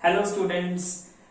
Hello students,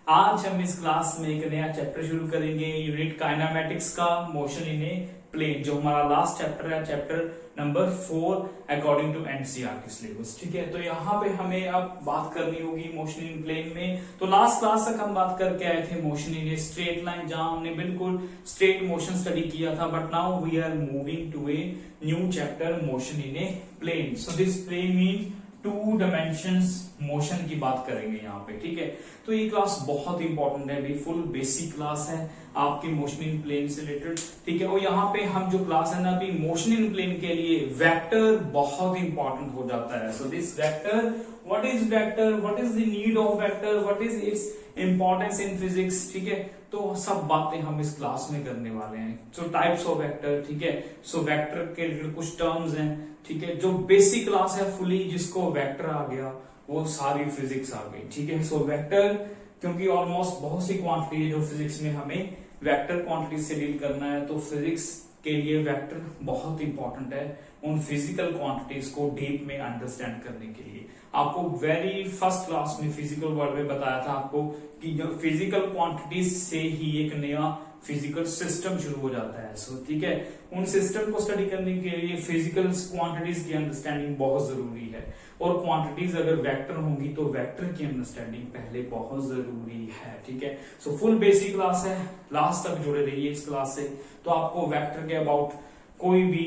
आज हम इस क्लास में एक नया चैप्टर शुरू करेंगे यूनिट काइनेमेटिक्स का, मोशन इन ए प्लेन, जो हमारा लास्ट चैप्टर है, chapter number 4 according to NCERT syllabus. ठीक है, तो यहाँ पे हमें अब बात करनी होगी मोशन इन प्लेन में। तो लास्ट क्लास तक हम बात करके आए थे motion in a straight line, जहां हमने बिल्कुल स्ट्रेट मोशन स्टडी किया था, but now we are moving to a new chapter motion in a plane. So this plane mean 2 dimensions motion की बात करेंगे यहाँ पे। ठीक है, तो ये क्लास बहुत इंपॉर्टेंट है, फुल बेसिक क्लास है आपके मोशन इन प्लेन से रिलेटेड। ठीक है, और यहाँ पे हम जो क्लास है ना, अभी मोशन इन प्लेन के लिए वेक्टर बहुत इंपॉर्टेंट हो जाता है। So this vector, what is vector, what is the need of vector, what is its importance in physics. ठीक है, तो सब बातें हम इस क्लास में करने वाले हैं। सो टाइप्स ऑफ वेक्टर, ठीक है, सो वेक्टर के कुछ टर्म्स हैं। ठीक है, जो बेसिक क्लास है फुली, जिसको वेक्टर आ गया वो सारी फिजिक्स आ गई। ठीक है, सो वेक्टर, क्योंकि ऑलमोस्ट बहुत सी क्वांटिटी है जो फिजिक्स में हमें वेक्टर क्वांटिटी से डील करना है, तो फिजिक्स के लिए वेक्टर बहुत इंपॉर्टेंट है उन फिजिकल क्वांटिटीज को डीप में अंडरस्टैंड करने के लिए। आपको वेरी फर्स्ट क्लास में फिजिकल वर्ल्ड में बताया था आपको कि फिजिकल क्वांटिटीज से ही एक नया फिजिकल सिस्टम शुरू हो जाता है। सो ठीक है, उन सिस्टम को स्टडी करने के लिए फिजिकल क्वांटिटीज की अंडरस्टैंडिंग बहुत जरूरी है, और क्वांटिटीज अगर वेक्टर होंगी तो वेक्टर की अंडरस्टैंडिंग पहले बहुत जरूरी है। ठीक है, सो फुल बेसिक क्लास है, लास्ट तक जुड़े रहिए इस क्लास से, तो आपको वेक्टर के अबाउट कोई भी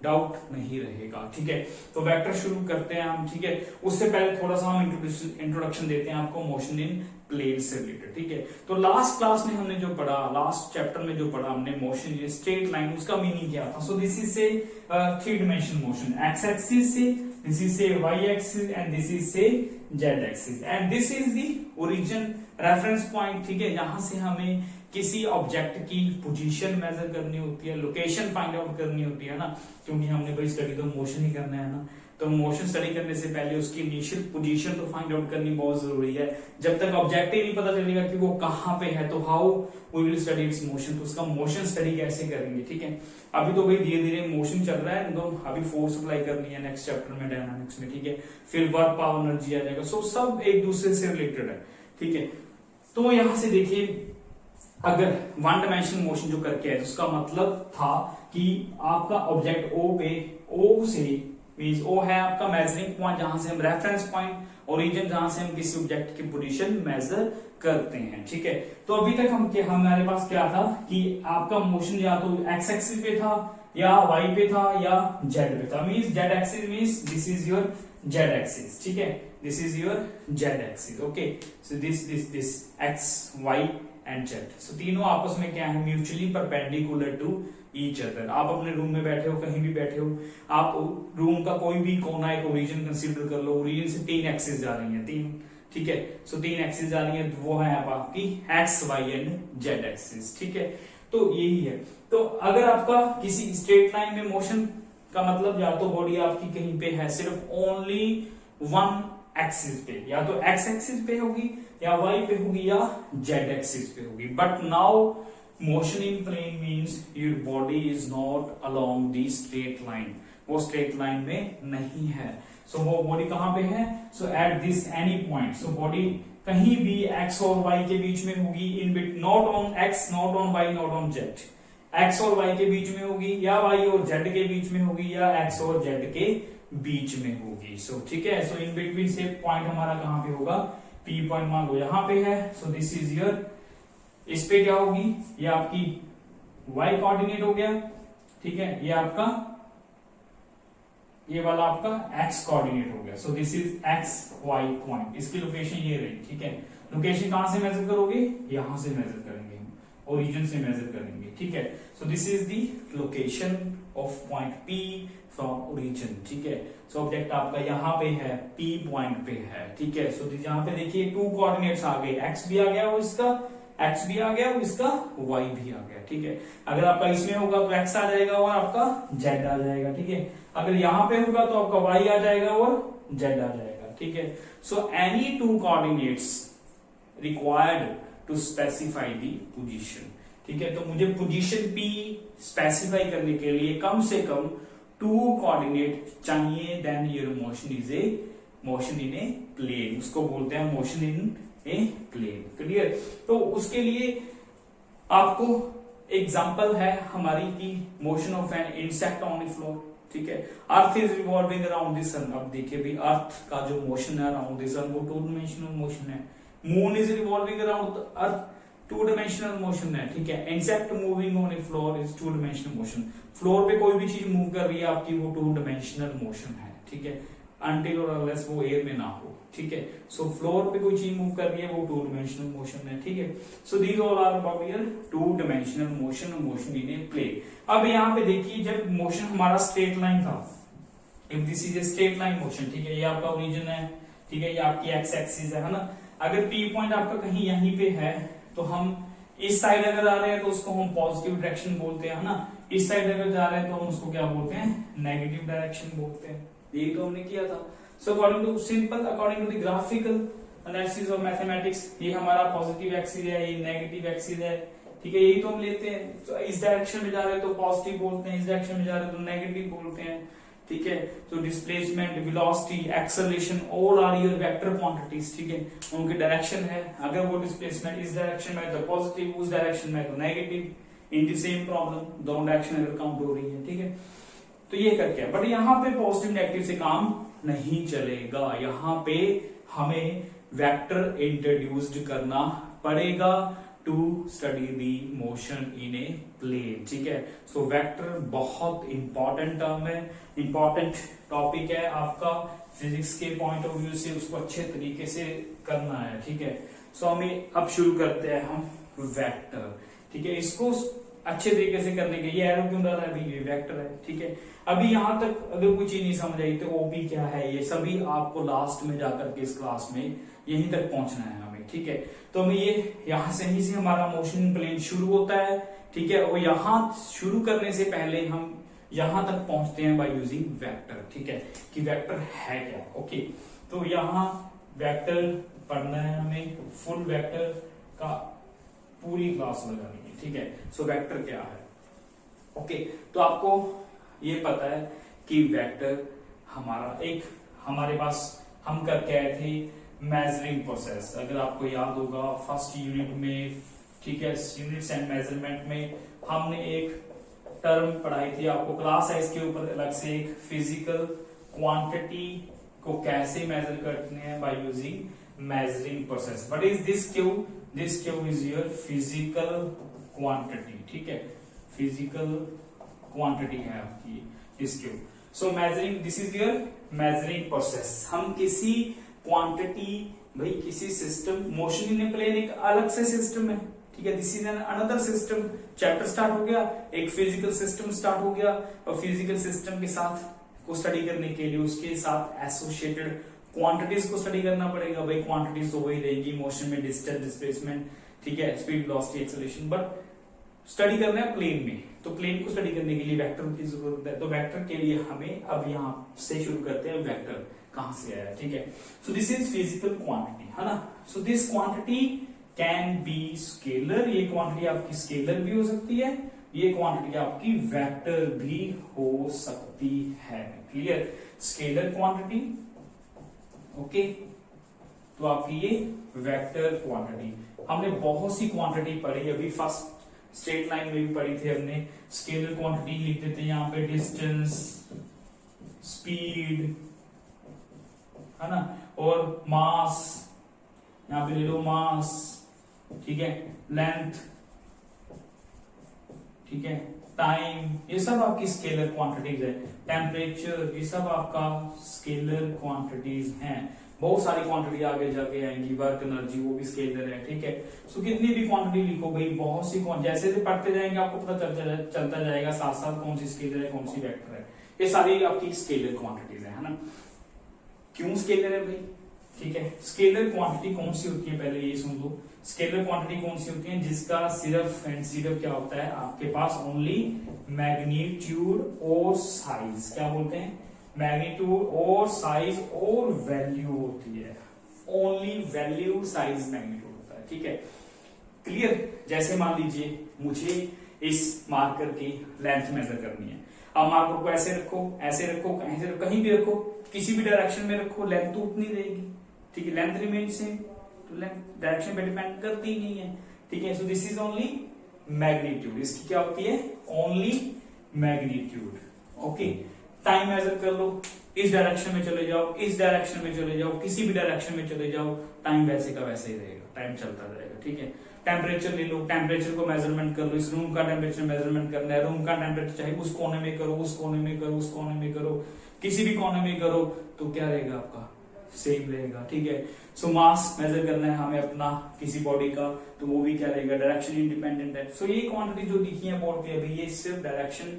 डाउट नहीं रहेगा। ठीक है, तो वेक्टर शुरू करते हैं हम। ठीक है, उससे पहले थोड़ा सा हम इंट्रोडक्शन देते हैं आपको मोशन इन प्लेन से रिलेटेड। ठीक है, तो लास्ट क्लास में हमने जो पढ़ा, लास्ट चैप्टर में जो पढ़ा हमने मोशन इन स्ट्रेट लाइन, उसका मीनिंग क्या था। So this is say 3 dimension motion, x axis से, this is say y axis, and this is say z axis, and this is the origin reference point. ठीक है, जहां से हमें किसी ऑब्जेक्ट की पोजीशन मेजर करनी होती है, लोकेशन फाइंड आउट करनी होती है ना, क्योंकि हमने भाई स्टडी तो मोशन ही करना है ना, तो मोशन स्टडी करने से पहले उसकी इनिशियल पोजीशन तो फाइंड आउट करनी बहुत जरूरी है। जब तक ऑब्जेक्ट ही नहीं पता चलेगा कि वो कहाँ पे है, तो how we will study its motion, तो उसका मोशन स्टडी कैसे करेंगे। ठीक है, अभी तो भाई धीरे धीरे मोशन चल रहा है, तो अभी फोर्स अप्लाई करनी है नेक्स्ट चैप्टर में डायनामिक्स में। ठीक है, फिर वर्क, पावर, एनर्जी आ जाएगा। सो सब एक दूसरे से रिलेटेड है। ठीक है, तो यहां से देखिए, अगर 1 डायमेंशन मोशन जो करके है, उसका मतलब था कि आपका ऑब्जेक्ट ओ पे, ओ से मींस ओ है आपका मेजरिंग पॉइंट, जहां से हम रेफरेंस पॉइंट, ओरिजिन जहां से हम किसी ऑब्जेक्ट की पोजीशन मेजर करते हैं। ठीक है, तो अभी तक हमारे पास क्या था कि आपका मोशन या तो एक्स एक्सिस पे था, या वाई पे था, या जेड पे था। Means z axis means this is your z axis. ठीक है, this is your z axis. Okay, so this x, y and z. So तीनों आपस में क्या है, mutually perpendicular to each other. आप अपने रूम में बैठे हो, कहीं भी बैठे हो, आप रूम का कोई भी कोना एक ओरिजिन कंसीडर कर लो, ओरिजिन से 3 एक्सिस जा रही है, 3। ठीक है, सो 3 एक्सिस जा रही है, वो है आपकी x, y and z axis. ठीक है, तो यही है। तो अगर आपका किसी स्ट्रेट लाइन में मोशन का मतलब, या तो बॉडी आपकी कहीं पे है सिर्फ ओनली 1 एक्सिस पे, या तो एक्स एक्सिस पे होगी, या वाई पे होगी, या जेड एक्सिस पे होगी। But now motion in plane means your body is not along the straight line, वो स्ट्रेट लाइन में नहीं है। सो वो बॉडी कहां पे है, so at this any point, so body कहीं भी एक्स और वाई के बीच में होगी, in bit, not on x, not on y, not on z, x और वाई के बीच में होगी, या वाई और जेड के बीच में होगी, या एक्स और जेड के बीच में होगी। सो ठीक है, सो इन बिटवीन से पॉइंट हमारा कहां पे होगा, पी पॉइंट मान लो यहां पे है। सो दिस इज योर, इस पे क्या होगी, ये आपकी y कोऑर्डिनेट हो गया। ठीक है, ये आपका, ये वाला आपका x कोऑर्डिनेट हो गया। सो this is x y point, इसकी लोकेशन ये रही। ठीक है, लोकेशन कहां से मेजर करोगे, यहां से मेजर करेंगे, ओरिजिन से मेजर करेंगे। ठीक है, so this is the location of point P from origin. ठीक है, सो ऑब्जेक्ट आपका यहाँ पे है, P पॉइंट पे है। ठीक है, सो यहाँ पे देखिए 2 कोऑर्डिनेट्स आ गए, x भी आ गया और इसका x भी आ गया और इसका y भी आ गया। ठीक है, अगर आपका इसमें होगा तो x आ जाएगा और आपका z आ जाएगा। ठीक है, अगर यहां पे होगा तो आपका y आ जाएगा और z आ जाएगा। ठीक है, so any 2 coordinates required to specify the position. ठीक है, तो मुझे पोजीशन P स्पेसिफाई करने के लिए कम से कम 2 कोऑर्डिनेट चाहिए, then your motion is a motion in a plane, उसको बोलते हैं motion in a plane. Clear? तो उसके लिए आपको एग्जांपल है हमारी की motion of an insect on the floor. ठीक है, earth is revolving around the sun. अब देखिए भी अर्थ का जो मोशन है अराउंड द सन वो टू डायमेंशनल मोशन है। Moon is revolving around earth, to dimensional motion है। ठीक है, insect moving on A floor is to dimensional motion. Floor पे कोई भी चीज मूव कर रही है आपकी वो टू डायमेंशनल मोशन है। ठीक है, अनटिल और अनलेस वो एयर में ना हो। ठीक है, सो फ्लोर पे कोई चीज मूव कर रही है वो टू डायमेंशनल मोशन है। ठीक है, so these all are about your two dimensional motion, motion in a plane. अब यहाँ पे देखिए जब मोशन हमारा स्ट्रेट लाइन था, if this is a straight line motion, ठीक है, ये आपका ओरिजिन है। ठीक है, ये आपकी एक्स एक्सिस है ना। अगर पी पॉइंट आपका कहीं यहीं पे है तो हम इस साइड अगर आ रहे हैं तो उसको हम पॉजिटिव डायरेक्शन बोलते हैं ना। इस साइड अगर जा रहे हैं तो हम उसको क्या बोलते हैं, नेगेटिव डायरेक्शन बोलते हैं। यही तो हमने किया था। So according to simple, according to the graphical analysis of mathematics, ये हमारा पॉजिटिव एक्सिस है, ये नेगेटिव एक्सिस है। ठीक है, यही तो हम लेते हैं। तो इस डायरेक्शन में जा रहे हैं तो पॉजिटिव बोलते हैं, इस डायरेक्शन में जा रहे हैं तो नेगेटिव बोलते हैं। ठीक है, तो displacement, velocity, acceleration all are your vector quantities. ठीक है, उनकी डायरेक्शन है। अगर वो डिस्प्लेसमेंट इस डायरेक्शन में तो पॉजिटिव, उस डायरेक्शन में तो negative. In the same problem दोनों डायरेक्शन अगर काउंट हो रही है। ठीक है, तो ये करके, बट यहाँ पे पॉजिटिव नेगेटिव से काम नहीं चलेगा। यहाँ पे हमें वेक्टर इंट्रोड्यूस्ड करना पड़ेगा to study the motion in a plane. ठीक है, सो वेक्टर बहुत इंपॉर्टेंट टर्म है, इंपॉर्टेंट टॉपिक है आपका फिजिक्स के पॉइंट ऑफ व्यू से, उसको अच्छे तरीके से करना है। ठीक है, सो हमें अब शुरू करते हैं हम वेक्टर। ठीक है, इसको अच्छे तरीके से करने के लिए एरो क्यों डाला है अभी, ये वेक्टर है। ठीक है, अभी यहां तक अगर कोई चीज नहीं समझ आई तो ओपी क्या है, ये सभी आपको लास्ट में जाकर के इस क्लास में यहीं तक पहुंचना है हमें। ठीक है, तो हमें ये यहां से ही से हमारा मोशन प्लेन शुरू होता है। ठीक है, और यहां शुरू करने से पहले हम यहां तक पहुंचते हैं बाय यूजिंग वेक्टर। ठीक है, कि वेक्टर है क्या। ओके, तो यहां वेक्टर पढ़ना है हमें, फुल वेक्टर का पूरी क्लास लगानी है। ठीक है, सो वेक्टर क्या है। ओके, तो आपको ये पता है कि वेक्टर हमारा एक, हमारे पास हम करके आए थे मेजरिंग प्रोसेस। अगर आपको याद होगा फर्स्ट यूनिट में, ठीक है, यूनिट्स एंड मेजरमेंट में हमने एक टर्म पढ़ाई थी, आपको क्लास है इसके ऊपर अलग से एक, फिजिकल क्वांटिटी को कैसे मेजर करते हैं by using measuring process. What is this Q? This Q is your physical quantity. ठीक है, फिजिकल क्वांटिटी है आपकी this Q. So measuring, this is your measuring process. हम किसी क्वांटिटी, भाई किसी system, motion in a plane एक अलग से सिस्टम है। ठीक है, this is an another system. Chapter start हो गया, एक फिजिकल सिस्टम स्टार्ट हो गया, और फिजिकल सिस्टम के साथ को स्टडी करने के लिए उसके साथ एसोसिएटेड क्वांटिटीज को स्टडी करना पड़ेगा। भाई क्वांटिटीज तो वही रहेगी मोशन में, डिस्टेंस, डिस्प्लेसमेंट, ठीक है, speed, velocity, acceleration, but study करना है प्लेन में। तो प्लेन को स्टडी करने के लिए वेक्टर की जरूरत है। तो वेक्टर के लिए हमें अब यहां से शुरू करते हैं, वेक्टर कहां से आया। ठीक है, so this is physical quantity, है ना। So this quantity can be scalar, ये क्वांटिटी आपकी स्केलर भी हो सकती है, ये क्वांटिटी आपकी वेक्टर भी हो सकती है। क्लियर, स्केलर क्वांटिटी, ओके, तो आपकी ये वेक्टर क्वांटिटी। हमने बहुत सी क्वांटिटी पढ़ी अभी, फर्स्ट स्ट्रेट लाइन में भी पढ़ी थी हमने। स्केलर क्वांटिटी लिख देते हैं यहाँ पे, डिस्टेंस, स्पीड, है ना, और मास, यहाँ पे ले लो मास, ठीक है, लेंथ, ठीक है, टाइम, ये सब आपकी स्केलर क्वांटिटीज है। टेम्परेचर, ये सब आपका स्केलर क्वांटिटीज हैं। बहुत सारी क्वांटिटी आगे जाके आएंगी, वर्क, एनर्जी, वो भी स्केलर है। ठीक है, सो कितनी भी क्वांटिटी लिखो भाई, बहुत सी जैसे जैसे पढ़ते जाएंगे आपको पता चलता जाएगा साथ साथ कौन सी स्केलर है, कौन सी वेक्टर है। ये सारी आपकी स्केलर क्वांटिटीज है ना। क्यों स्केलर है भाई? ठीक है, स्केलर क्वांटिटी कौन सी होती है पहले ये सुन लो। स्केलर क्वांटिटी कौन सी होती है? जिसका सिर्फ एंड सिर्फ क्या होता है, आपके पास ओनली मैग्नीट्यूड और साइज, क्या बोलते हैं, मैग्नीट्यूड और साइज और वैल्यू होती है। ओनली वैल्यू, साइज, मैग्नीट्यूड होता है। ठीक है, क्लियर। जैसे मान लीजिए मुझे इस मार्कर की लेंथ मेजर करनी है। अब मार्कर को ऐसे रखो, ऐसे रखो, कहीं भी रखो, किसी भी डायरेक्शन में रखो, लेंथ तो उतनी रहेगी। ठीक है, लेंथ रिमेन सेम, तो लेंथ डायरेक्शन पे डिपेंड करती ही नहीं है, ठीक है। So this is only magnitude, इसकी क्या होती है, only magnitude, okay. Time measure कर लो, इस डायरेक्शन में चले जाओ, इस डायरेक्शन में चले जाओ, किसी भी डायरेक्शन में चले जाओ, टाइम वैसे का वैसे ही रहेगा, टाइम चलता रहेगा, ठीक है। टेम्परेचर ले लो, टेम्परेचर को मेजरमेंट कर लो, इस रूम का टेम्परेचर मेजरमेंट करना है, रूम का टेम्परेचर चाहे उस कोने में करो, उस कोने में करो, उस कोने में करो, किसी भी कोने में करो, तो क्या रहेगा आपका, सेम रहेगा, ठीक है। सो मास मेजर करना है हमें अपना किसी बॉडी का, तो वो भी क्या रहेगा, डायरेक्शन इंडिपेंडेंट है। सो ये क्वांटिटी जो लिखी है बोर्ड पे अभी, ये सिर्फ डायरेक्शन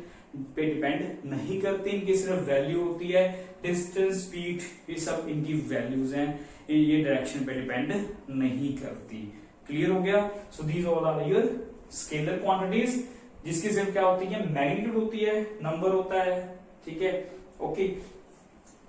पे डिपेंड नहीं करती, इनकी सिर्फ वैल्यू होती है, डिस्टेंस, स्पीड, ये सब इनकी वैल्यूज हैं, ये डायरेक्शन पे डिपेंड नहीं करती। क्लियर हो गया? So these all are your scalar quantities, जिसकी सिर्फ क्या होती है, मैग्नीट्यूड होती है, नंबर होता है, ठीक है, ओके।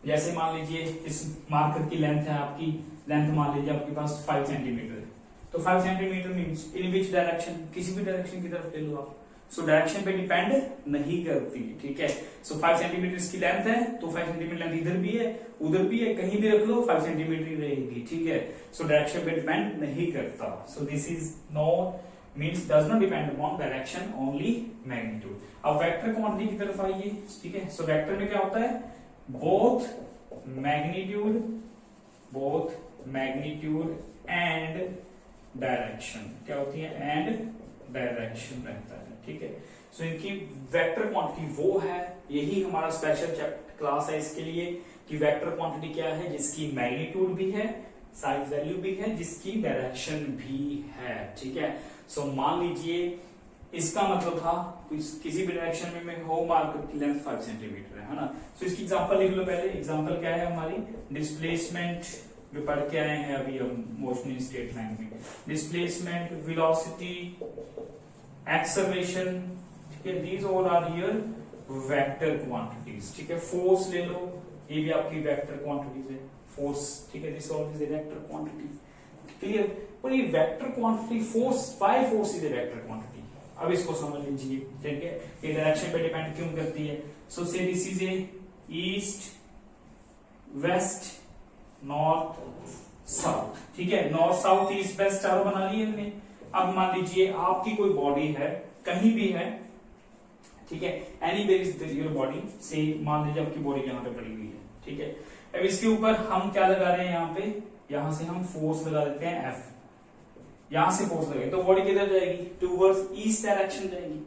जैसे मान लीजिए इस मार्कर की लेंथ है आपकी, लेंथ मान लीजिए आपके पास 5 सेंटीमीटर है, तो 5 centimetre means in which direction, किसी भी डायरेक्शन की तरफ ले लो आप, सो डायरेक्शन पे डिपेंड नहीं करती, ठीक है। सो 5 सेंटीमीटर इसकी लेंथ है, तो 5 सेंटीमीटर लेंथ इधर भी है, उधर भी है, कहीं भी रख लो 5 सेंटीमीटर ही रहेगी, ठीक है। सो डायरेक्शन पे डिपेंड नहीं करता, सो this is not means does not depend upon direction, only magnitude. अब वेक्टर क्वांटिटी की तरफ आइए, ठीक है। सो वेक्टर में क्या होता है, बोथ मैग्नीट्यूड एंड डायरेक्शन, क्या होती है, एंड डायरेक्शन रहता है, ठीक है। सो इनकी वेक्टर क्वांटिटी वो है, यही हमारा स्पेशल क्लास है इसके लिए, कि वेक्टर क्वांटिटी क्या है, जिसकी मैग्नीट्यूड भी है, साइज वैल्यू भी है, जिसकी डायरेक्शन भी है, ठीक है। सो मान लीजिए इसका मतलब था किसी भी डायरेक्शन में मैं हो, मार्कर की लेंथ 5 सेंटीमीटर है ना। सो इसकी एग्जांपल लिख लो पहले। एग्जांपल क्या है हमारी, डिस्प्लेसमेंट जो पढ़ के आए हैं अभी हम मोशन इन स्ट्रेट लाइन में, डिस्प्लेसमेंट, वेलोसिटी, एक्सेलरेशन, ठीक है, these all are your vector quantities, ठीक है। फोर्स ले लो, ये भी आपकी वेक्टर क्वांटिटीज है, फोर्स, ठीक है, this all is a vector quantity, clear. पर ये vector quantity, force by force is a vector quantity, अब इसको समझ लीजिए, ठीक है, ये डायरेक्शन पे डिपेंड क्यों करती है। So say this is a east, west, north, south, ठीक है, नॉर्थ, साउथ, ईस्ट, वेस्ट चारों बना लिए हमने। अब मान लीजिए आपकी कोई बॉडी है, कहीं भी है, ठीक है, anywhere is your body, say मान लीजिए आपकी बॉडी यहाँ पे पड़ी हुई है, ठीक है। अब इसके ऊपर हम क्या लगा रहे हैं, यहाँ पे, यहाँ से हम फोर्स लगा देते हैं F, यहां से फोर्स लगे तो बॉडी किधर जाएगी, टूवर्ड्स ईस्ट डायरेक्शन जाएगी,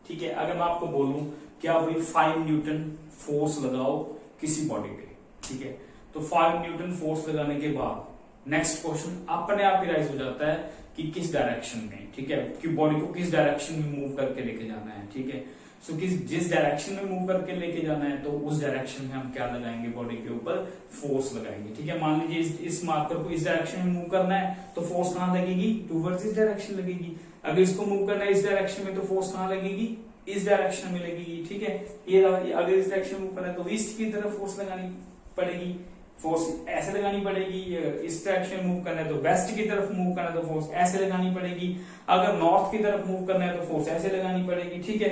ठीक है। अगर मैं आपको बोलूं क्या भाई 5 न्यूटन फोर्स लगाओ किसी बॉडी पे, ठीक है, तो 5 न्यूटन फोर्स लगाने के बाद नेक्स्ट क्वेश्चन अपने आप ही राइज हो जाता है कि किस डायरेक्शन में, ठीक है, कि बॉडी को किस डायरेक्शन में मूव करके लेके जाना है, ठीक है। सो जिस डायरेक्शन में मूव करके लेके जाना है, तो उस डायरेक्शन में हम क्या लगाएंगे, बॉडी के ऊपर फोर्स लगाएंगे, ठीक है। मान लीजिए इस मार्कर को इस डायरेक्शन में मूव करना है, तो फोर्स कहां लगेगी, टूवर्ड्स इस डायरेक्शन लगेगी। अगर इसको मूव करना है इस डायरेक्शन में, तो फोर्स कहां लगेगी, इस डायरेक्शन में लगेगी, ठीक है। ये अगर इस डायरेक्शन में मूव करना है, तो ईस्ट की तरफ फोर्स लगानी पड़ेगी, फोर्स ऐसे लगानी पड़ेगी। इस डायरेक्शन में मूव करना है तो वेस्ट की तरफ मूव करना है तो फोर्स ऐसे लगानी पड़ेगी। अगर नॉर्थ की तरफ मूव करना है तो फोर्स ऐसे लगानी पड़ेगी, ठीक है।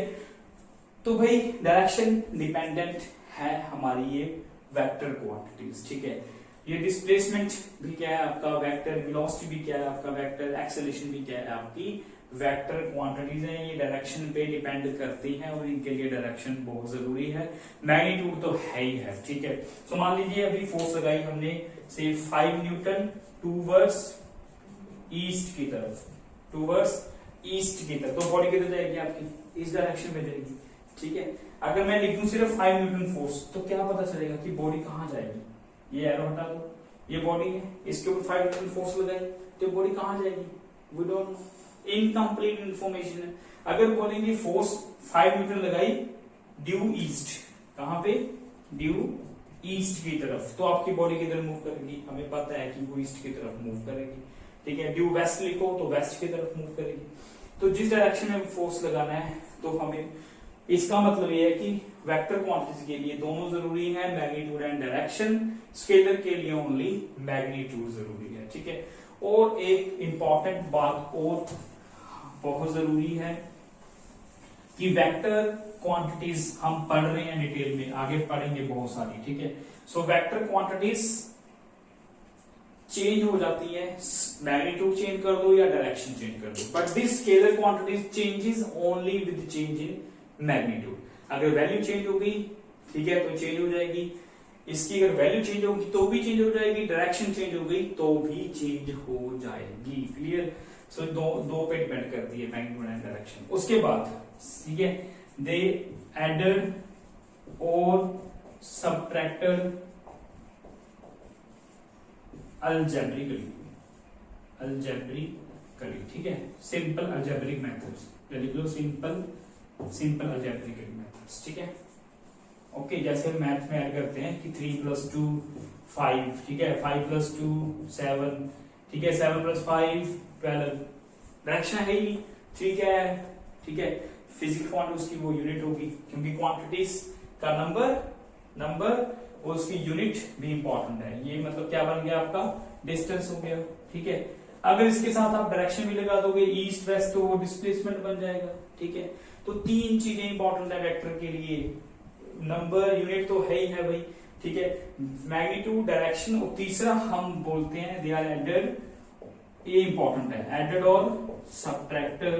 तो भाई डायरेक्शन डिपेंडेंट है हमारी ये वेक्टर क्वांटिटीज, ठीक है। ये डिस्प्लेसमेंट भी क्या है आपका वेक्टर, वेलोसिटी भी क्या है आपका वेक्टर, एक्सेलरेशन भी क्या है आपकी वेक्टर क्वांटिटीज हैं। ये डायरेक्शन पे डिपेंड करती हैं और इनके लिए डायरेक्शन बहुत जरूरी है, मैग्नीट्यूड तो है ही है, ठीक है। तो मान लीजिए अभी फोर्स लगाई हमने से 5 न्यूटन टूवर्ड्स ईस्ट की तरफ, टूवर्ड्स ईस्ट की तरफ, तो बॉडी किधर जाएगी आपकी, इस डायरेक्शन में जाएगी, ठीक है। अगर मैं लिखूं सिर्फ 5 न्यूटन फोर्स, तो क्या पता चलेगा कि बॉडी कहां जाएगी। ये एरो हटा दो, ये बॉडी है, इसके ऊपर 5 न्यूटन फोर्स लगाई तो बॉडी कहां जाएगी, we don't know, incomplete information है। अगर बोलेंगे फोर्स 5 न्यूटन लगाई ड्यू ईस्ट, कहां पे, ड्यू ईस्ट की तरफ, तो आपकी बॉडी किधर मूव करेगी, हमें पता है कि वो ईस्ट की तरफ मूव करेगी, ठीक है। ड्यू वेस्ट लिखो तो वेस्ट की तरफ मूव करेगी। तो जिस डायरेक्शन में फोर्स लगाना है, तो हमें इसका मतलब यह है कि वेक्टर क्वांटिटी के लिए दोनों जरूरी है, मैग्नीट्यूड एंड डायरेक्शन। स्केलर के लिए ओनली मैग्नीट्यूड जरूरी है, ठीक है। और एक इंपॉर्टेंट बात और बहुत जरूरी है कि वेक्टर क्वांटिटीज हम पढ़ रहे हैं डिटेल में, आगे पढ़ेंगे बहुत सारी, ठीक है। सो वेक्टर क्वांटिटीज चेंज हो जाती है, मैग्नीट्यूड चेंज कर दो या डायरेक्शन चेंज कर दो, but this scalar quantity changes only with change in magnitude. अगर वैल्यू चेंज हो गई, ठीक है, तो चेंज हो जाएगी। इसकी अगर वैल्यू चेंज होगी तो भी चेंज हो जाएगी, डायरेक्शन चेंज हो गई तो भी चेंज हो जाएगी। क्लियर? सो दो पे डिपेंड करती है मैग्नीट्यूड एंड डायरेक्शन। उसके बाद ठीक है, दे एडेड और सबट्रैक्टेड अलजेब्रिकली, ठीक है, सिंपल अलजेब्रिक मेथड्स, लिख लो सिंपल अलजेब्रिक मेथड्स, ठीक है। ओके, जैसे मैथ में ऐड करते हैं कि 3 + 2 5, ठीक है, 5 + 2 7, ठीक है, 7 + 5 12, डायरेक्शन है ही, ठीक है। फिजिकल क्वांटिटी उसकी वो यूनिट होगी, क्योंकि क्वांटिटीज का नंबर और उसकी यूनिट भी इंपॉर्टेंट है। ये मतलब क्या बन गया आपका, डिस्टेंस हो गया, ठीक है। अगर इसके साथ आप डायरेक्शन भी लगा दोगे ईस्ट वेस्ट, तो वो डिस्प्लेसमेंट बन जाएगा, ठीक है। तो 3 चीजें इंपॉर्टेंट है वेक्टर के लिए, नंबर, यूनिट तो है ही है भाई, ठीक है, मैग्नीट्यूड, डायरेक्शन, और तीसरा हम बोलते हैं दे आर एडेड, ये इंपॉर्टेंट है, एडेड और सब्ट्रैक्टेड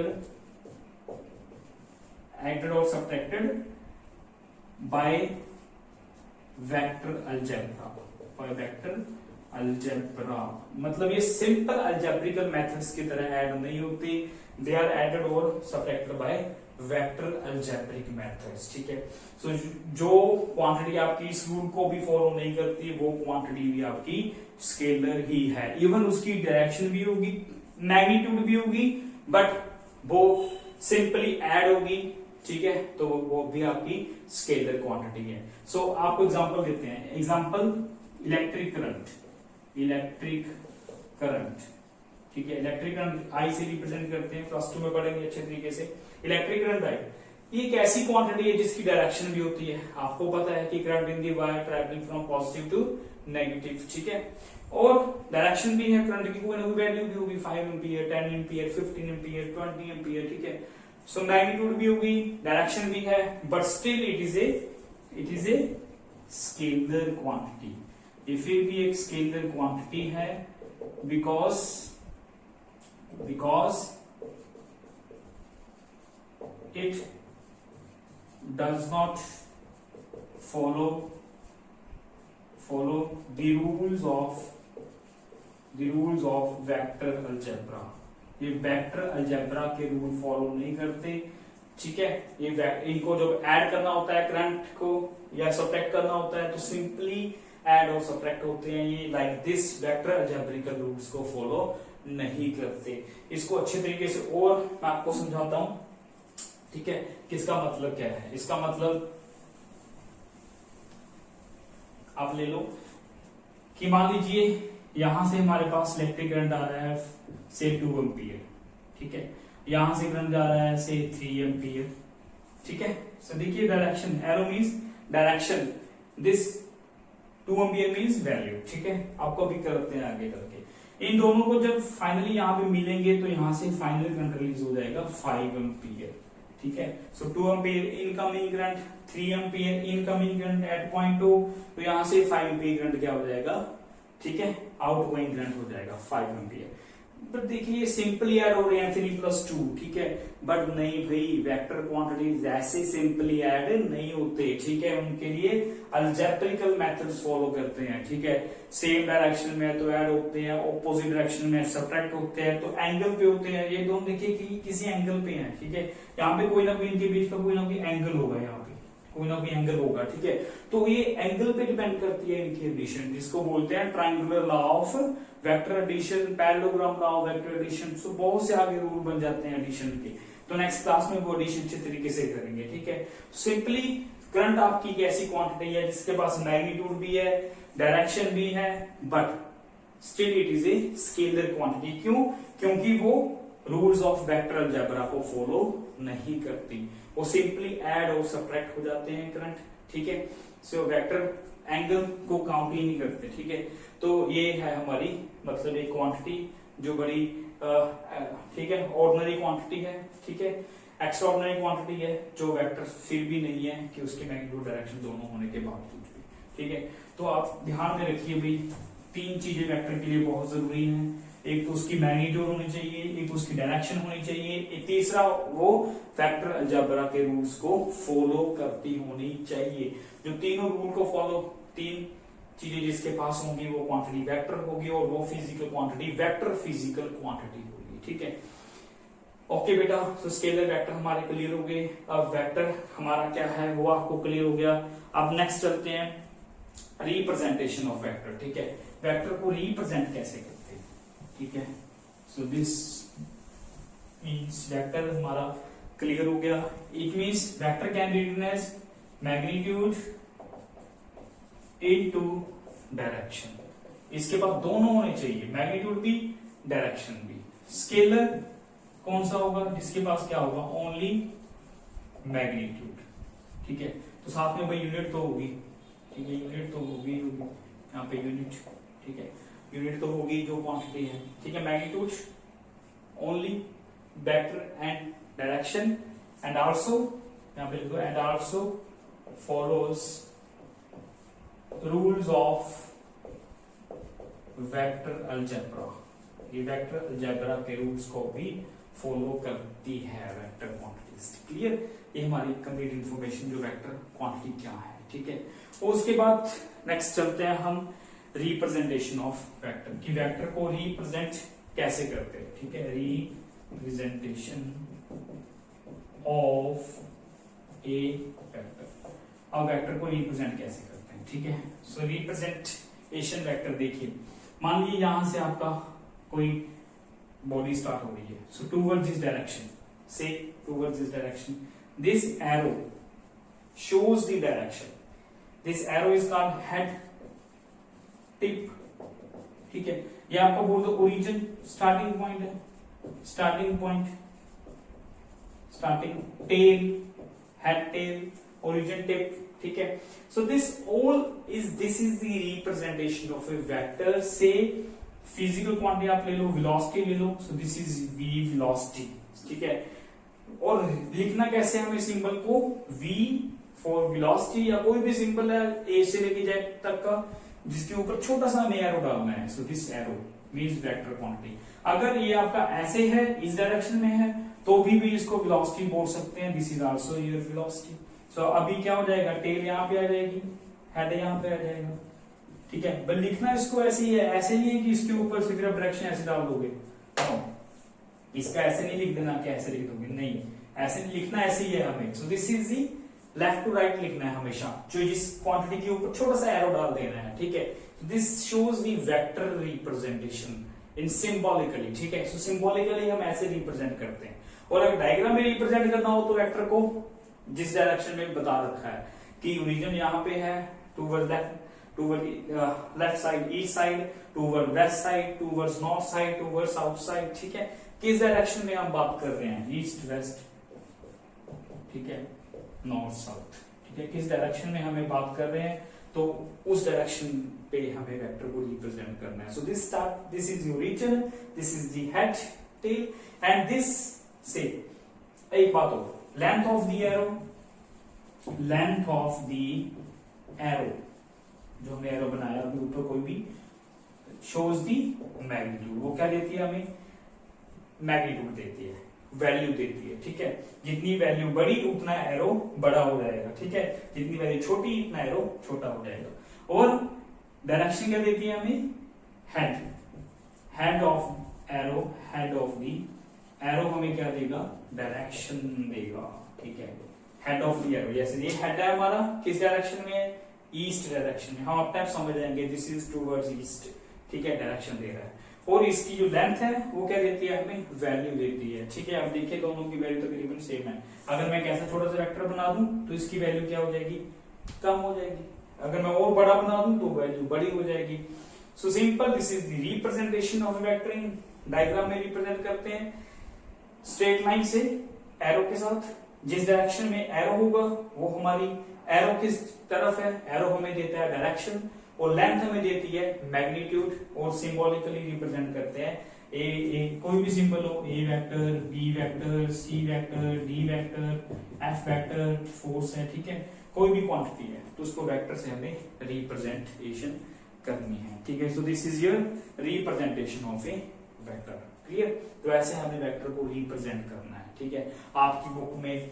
बाय वेक्टर अलजेब्रा। मतलब ये सिंपल अलजेब्रिकल मेथड्स की तरह ऐड नहीं होती, दे आर एडेड और subtracted by vector algebraic methods, ठीक है। सो जो क्वांटिटी आपकी इस रूल को भी फॉलो नहीं करती, वो क्वांटिटी भी आपकी स्केलर ही है। इवन उसकी डायरेक्शन भी होगी, मैग्नीट्यूड भी होगी, बट वो सिंपली ऐड होगी, ठीक है, तो वो भी आपकी स्केलर क्वांटिटी है। सो आपको एग्जांपल देते हैं, एग्जांपल इलेक्ट्रिक करंट, ठीक है, इलेक्ट्रिक करंट आई से रिप्रेजेंट करते हैं, क्लास 2 में पढ़ेंगे अच्छे तरीके से। इलेक्ट्रिक करंट आई ये एक ऐसी क्वांटिटी है जिसकी डायरेक्शन भी होती है, आपको पता है कि current in the wire travelling from positive to negative, ठीक है, और डायरेक्शन भी है करंट की, कोई ना कोई वैल्यू भी होगी, 5 एम्पीयर, 10 एम्पीयर, 15 एम्पीयर, 20 एम्पीयर, ठीक है। सो मैग्नीट्यूड भी होगी, डायरेक्शन भी है, but still it is a scalar quantity. ये फिर भी एक स्केलर क्वांटिटी है, because it does not follow the rules of vector algebra। ये वेक्टर अलजेब्रा के रूल फॉलो नहीं करते, ठीक है। ये इनको जब ऐड करना होता है करंट को या सब्ट्रैक्ट करना होता है तो सिंपली ऐड और सब्ट्रैक्ट होते हैं, ये लाइक दिस वेक्टर अलजेब्रिकल रूल्स को फॉलो नहीं करते। इसको अच्छे तरीके से और मैं आपको समझाता हूं, ठीक है, किसका मतलब क्या है। इसका मतलब आप ले लो कि मान लीजिए यहां से हमारे पास इलेक्ट्रिक करंट आ रहा है से 2 एम्पीयर, ठीक है, यहां से करंट जा रहा है से 3 एम्पीयर, ठीक है। सो देखिए direction, arrow means direction, this 2 ampere means value, ठीक है। आपको भी करते हैं आगे करके। इन दोनों को जब फाइनली यहाँ पे मिलेंगे तो यहां से फाइनल करंट रिलीज हो जाएगा 5 एम्पीयर, ठीक है। सो 2 ampere incoming current, 3 ampere incoming current eight point 2, तो यहां से 5 एम्पीयर करंट क्या हो जाएगा, ठीक है, आउटगोइंग करंट हो जाएगा 5 एम्पीयर। बट देखिए सिंपली ऐड हो रहे हैं 3 + 2, ठीक है, बट नहीं भाई, वेक्टर क्वांटिटीज ऐसे सिंपली ऐड नहीं होते, ठीक है। उनके लिए अलजेब्रिकल मेथड्स फॉलो करते हैं, ठीक है। सेम डायरेक्शन में तो ऐड होते हैं, ऑपोजिट डायरेक्शन में सब्ट्रैक्ट होते हैं, तो एंगल पे होते हैं। ये दोनों देखिए कि किसी एंगल पे हैं, ठीक है, यहाँ पे कोई ना कोई इनके बीच का कोई ना कोई एंगल होगा, यहाँ पे कोई ना कोई एंगल होगा, ठीक है। तो ये एंगल पे डिपेंड करती है इनकी एडिशन, जिसको बोलते हैं triangular law of vector addition, parallelogram law of vector addition. So बहुत से आगे रूल बन जाते हैं एडिशन के, तो नेक्स्ट क्लास में वो एडिशन अच्छे तरीके से करेंगे, ठीक है। सिंपली करंट आपकी एक ऐसी क्वांटिटी है जिसके पास मैग्नीट्यूड भी है, डायरेक्शन भी है, but still it is a scalar quantity. क्यों? क्योंकि वो रूल्स ऑफ वेक्टर अलजेब्रा को फॉलो नहीं करती, वो सिंपली ऐड और सब्ट्रैक्ट हो जाते हैं करंट, ठीक है। सो वेक्टर एंगल को काउंट ही नहीं करते, ठीक है। तो ये है हमारी मतलब एक क्वांटिटी जो बड़ी ठीक है ऑर्डिनरी क्वांटिटी है, ठीक है, एक्स्ट्रा ऑर्डिनरी क्वांटिटी है जो वेक्टर फिर भी नहीं है कि उसके मैग्नीट्यूड डायरेक्शन दोनों होने के बावजूद भी, ठीक है। तो आप ध्यान में रखिए भाई तीन चीजें वेक्टर के लिए बहुत जरूरी हैं। एक तो उसकी मैग्नीट्यूड होनी चाहिए, एक उसकी डायरेक्शन होनी चाहिए, एक तीसरा वो वेक्टर अलजेब्रा के रूल्स को फॉलो करती होनी चाहिए। जो तीनों रूल को फॉलो, तीन चीजें जिसके पास होंगी वो क्वांटिटी वेक्टर होगी, और वो physical quantity vector physical quantity होगी। ठीक है, ओके बेटा। तो स्केलर वेक्टर हमारे क्लियर हो गए। अब वेक्टर हमारा क्या है वो आपको क्लियर हो गया। अब नेक्स्ट चलते हैं रिप्रेजेंटेशन ऑफ वेक्टर। ठीक है, वेक्टर को रिप्रेजेंट कैसे करते हैं। ठीक है, सो दिस मींस वेक्टर हमारा क्लियर हो गया। It means vector can be written as magnitude into direction. इसके बाद दोनों होने चाहिए, मैग्नीट्यूड भी डायरेक्शन भी। स्केलर कौन सा होगा जिसके पास क्या होगा, ओनली मैग्नीट्यूड। ठीक है, तो साथ में भाई यूनिट तो होगी। ठीक है, यूनिट तो होगी यहाँ पे यूनिट। ठीक है, यूनिट तो होगी जो क्वांटिटी है। ठीक है, magnitude only vector and direction and also, यहाँ पे लिखो and also follows rules of vector algebra. ये वेक्टर अलजेब्रा के रूल्स को भी फॉलो करती है वेक्टर क्वांटिटीज। क्लियर, ये हमारी कंप्लीट इंफॉर्मेशन जो वेक्टर क्वांटिटी क्या है। ठीक है, और उसके बाद नेक्स्ट चलते हैं हम रिप्रेजेंटेशन ऑफ वेक्टर कि वेक्टर को रिप्रेजेंट कैसे करते हैं। ठीक है, रिप्रेजेंटेशन ऑफ ए वेक्टर। अब वेक्टर को रिप्रेजेंट कैसे करते हैं। ठीक है, सो रिप्रेजेंटेशन वेक्टर देखिए, मान लीजिए यहां से आपका कोई बॉडी स्टार्ट हो रही है, सो टूवर्ड्स दिस डायरेक्शन, से towards this direction, this arrow shows the direction. This arrow is called head tip. ठीक है, ये आपका बोल दो ओरिजिन स्टार्टिंग पॉइंट है, starting point, starting tail, head tail, origin tip. ठीक है, so this is the representation of a vector. Say physical quantity आप ले लो, वेलोसिटी ले लो, so this is v velocity. ठीक है, और लिखना कैसे हमें सिंबल को, v फॉर वेलोसिटी या कोई भी सिंबल है ए से लेके जेड तक का जिसके ऊपर छोटा सा हमें एरो डालना है। So this arrow means vector quantity. अगर ये आपका ऐसे है, इस डायरेक्शन में है, तो भी इसको वेलोसिटी बोल सकते हैं। This is also your velocity. So अभी क्या हो जाएगा, टेल यहाँ पे आ जाएगी, हेड यहाँ पे आ जाएगा। ठीक है, बस लिखना इसको ऐसे ही है, ऐसे नहीं है कि इसके ऊपर से फिर आप डायरेक्शन ऐसे डाल दोगे। इसका ऐसे नहीं लिख देना कि ऐसे लिख दोगे, नहीं, ऐसे नहीं लिखना, ऐसे ही है हमें। So this is the left to right लिखना है हमेशा, जो जिस क्वांटिटी के ऊपर छोटा सा एरो डाल देना है। ठीक है, this shows the vector representation in symbolically. ठीक है, सो सिंबॉलिकली हम ऐसे रिप्रेजेंट करते हैं। और अगर डायग्राम में रिप्रेजेंट करना हो तो वेक्टर को जिस डायरेक्शन में बता रखा है कि ओरिजिन यहाँ पे है, toward left side east side, toward west side, towards north side, toward south side. ठीक है, किस डायरेक्शन में हम बात कर रहे हैं, ईस्ट वेस्ट, ठीक है, नॉर्थ साउथ। ठीक है, किस डायरेक्शन में हमें बात कर रहे हैं, तो उस डायरेक्शन पे हमें वेक्टर को रिप्रेजेंट करना है। So this is your origin, this is the head tail and this से एक बात हो, length of the arrow, length of the arrow जो हमने एरो बनाया अभी ऊपर कोई भी, शोज दी मैग्नीट्यूड। वो क्या देती है हमें, मैग्नीट्यूड देती है, वैल्यू देती है। ठीक है, जितनी वैल्यू बड़ी उतना एरो बड़ा हो जाएगा। ठीक है, जितनी वैल्यू छोटी उतना एरो छोटा हो जाएगा। और डायरेक्शन क्या देती है हमें, head, head of arrow, head of the arrow हमें क्या देगा, डायरेक्शन देगा। ठीक है, हेड ऑफ दी एरो, जैसे ये हेड है हमारा, किस डायरेक्शन में है, ईस्ट डायरेक्शन में। हम अपने आप समझ जाएंगे, दिस इज टूवर्ड्स ईस्ट। ठीक है, डायरेक्शन दे रहा है। और इसकी जो लेंथ है वो क्या देती है हमें, वैल्यू देती है। ठीक है, अब देखिए दोनों की वैल्यू तकरीबन सेम है। अगर मैं कैसा छोटा सा वेक्टर बना दूं तो इसकी वैल्यू क्या हो जाएगी, कम हो जाएगी। अगर मैं और बड़ा बना दूं तो वैल्यू बड़ी हो जाएगी। So simple, this is the representation of vector in diagram में रिप्रेजेंट करते हैं स्ट्रेट लाइन से एरो के साथ। जिस डायरेक्शन में एरो होगा वो हमारी एरो किस तरफ है, एरो हमें देता है डायरेक्शन, और लेंथ हमें देती है मैग्नीट्यूड। और सिंबॉलिकली रिप्रेजेंट करते हैं ए कोई भी सिंबल हो, A vector, B vector, C vector, D vector, F vector, force है। ठीक है, कोई भी क्वांटिटी है तो उसको वेक्टर से हमें रिप्रेजेंटेशन करनी है, ठीक है। So this is your representation of a vector, clear. तो ऐसे हमें वेक्टर को रिप्रेजेंट करना है, ठीक है। आपकी बुक में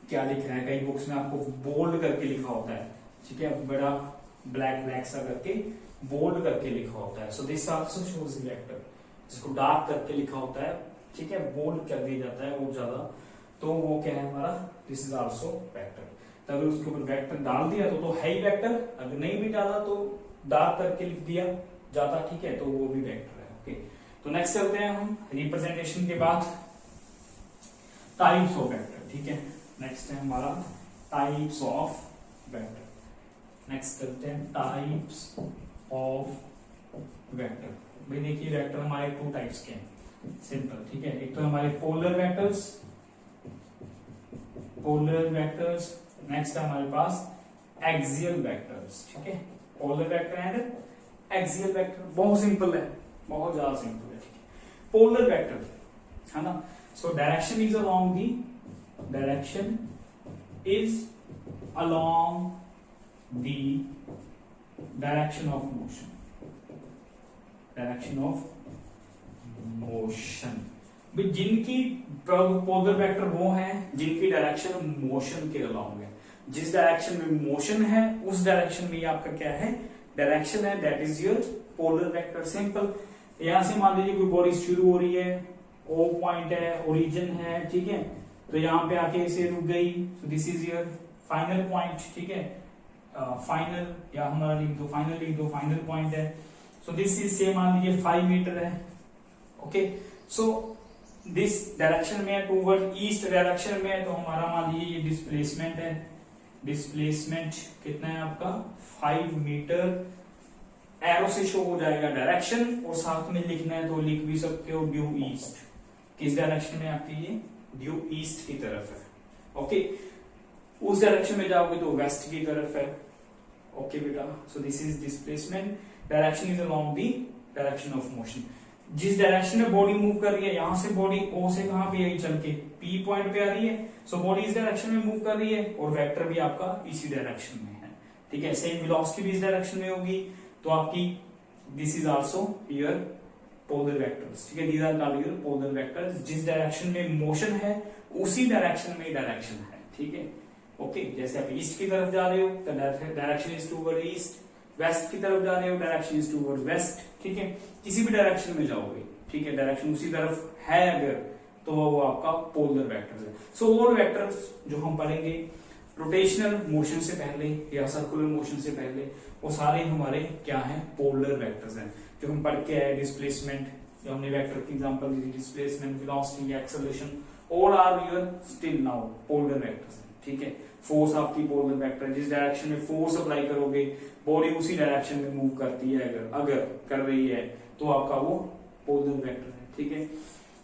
क्या लिख रहा है, कई बुक्स में आपको बोल्ड करके लिखा होता है, ठीक है, बड़ा ब्लैक ब्लैक सा करके बोल्ड करके लिखा होता है। So this also shows vector, जिसको डार्क करके लिखा होता है, ठीक है, बोल्ड कर दिया जाता है वो ज्यादा, तो वो क्या है हमारा, दिस इज आल्सो वेक्टर। तो अगर उसके ऊपर वेक्टर डाल दिया तो है ही वेक्टर, अगर नहीं भी डाला तो डार्क करके लिख दिया जाता, ठीक है, तो वो भी वेक्टर है, ओके। तो नेक्स्ट चलते हैं हम रिप्रेजेंटेशन के बाद टाइप्स ऑफ वेक्टर, ठीक है। नेक्स्ट है हमारा टाइप्स ऑफ वेक्टर। नेक्स्ट करते हैं टाइप्स ऑफ वेक्टर। भाई देखिए वेक्टर हमारे टू टाइप्स के हैं, सिंपल, ठीक है। एक तो हमारे पोलर वेक्टर्स, नेक्स्ट है हमारे पास एक्सियल वेक्टर्स, ठीक है। Polar vector and axial vector, बहुत सिंपल है, बहुत ज्यादा सिंपल है, ठीक है। पोलर वेक्टर है ना, सो direction is along the, direction is along the direction of motion, direction of motion. जिनकी पोलर वेक्टर वो हैं जिनकी डायरेक्शन मोशन के अलोंग है, जिस डायरेक्शन में मोशन है उस डायरेक्शन में आपका क्या है, डायरेक्शन है, that is your polar vector, simple. यहां से मान लीजिए कोई बॉडी शुरू हो रही है, ओ पॉइंट है, ओरिजिन है, ठीक है, तो यहाँ पे आके इसे रुक गई, सो this is your final point, ठीक है, फाइनल, या हमारा लिख दो फाइनल, लिख दो फाइनल पॉइंट है। सो दिस इज से मान लीजिए 5 मीटर है, ओके। सो दिस डायरेक्शन में है, टूवर्ड ईस्ट डायरेक्शन में है, तो हमारा मान लीजिए ये डिस्प्लेसमेंट है, डिस्प्लेसमेंट कितना है आपका 5 मीटर। एरो से शो हो जाएगा डायरेक्शन, और साथ में लिखना है तो लिख भी सकते हो ड्यू ईस्ट। किस डायरेक्शन में आपकी ये ड्यू ईस्ट की तरफ है, ओके। उस डायरेक्शन में जाओगे तो वेस्ट की तरफ है, ओके बेटा। सो this is displacement, direction is along the direction of motion. जिस डायरेक्शन में बॉडी मूव कर रही है, यहां से बॉडी ओ से कहां पे आई, चल के पी पॉइंट पे आ रही है, सो बॉडी इस डायरेक्शन में मूव कर रही है, और वेक्टर भी आपका इसी डायरेक्शन में है, ठीक है। सेम वेलोसिटी भी इस डायरेक्शन में होगी, तो आपकी this is also your polar vectors, ठीक है। These are called your polar vectors. जिस डायरेक्शन में मोशन है उसी डायरेक्शन में डायरेक्शन है, ठीक है, ओके। जैसे आप ईस्ट की तरफ जा रहे हो तो direction is toward east, west की तरफ जा रहे हो डायरेक्शन इज टूवर्ड वेस्ट, ठीक है। किसी भी डायरेक्शन में जाओगे, ठीक है, डायरेक्शन उसी तरफ है अगर, तो वो आपका पोलर वेक्टर है। सो और वेक्टर्स जो हम पढ़ेंगे रोटेशनल मोशन से पहले या सर्कुलर मोशन से पहले, वो सारे हमारे क्या हैं, पोलर वेक्टर्स हैं। जो हम पढ़ के आए डिस्प्लेसमेंट, जो हमने वेक्टर की एग्जांपल दी, displacement, velocity, acceleration, all are your still now polar vectors, ठीक है। फोर्स आपकी पोलर वेक्टर, जिस डायरेक्शन में फोर्स अप्लाई करोगे बॉडी उसी डायरेक्शन में मूव करती है, अगर कर रही है तो आपका वो पोलर वेक्टर है, ठीक है।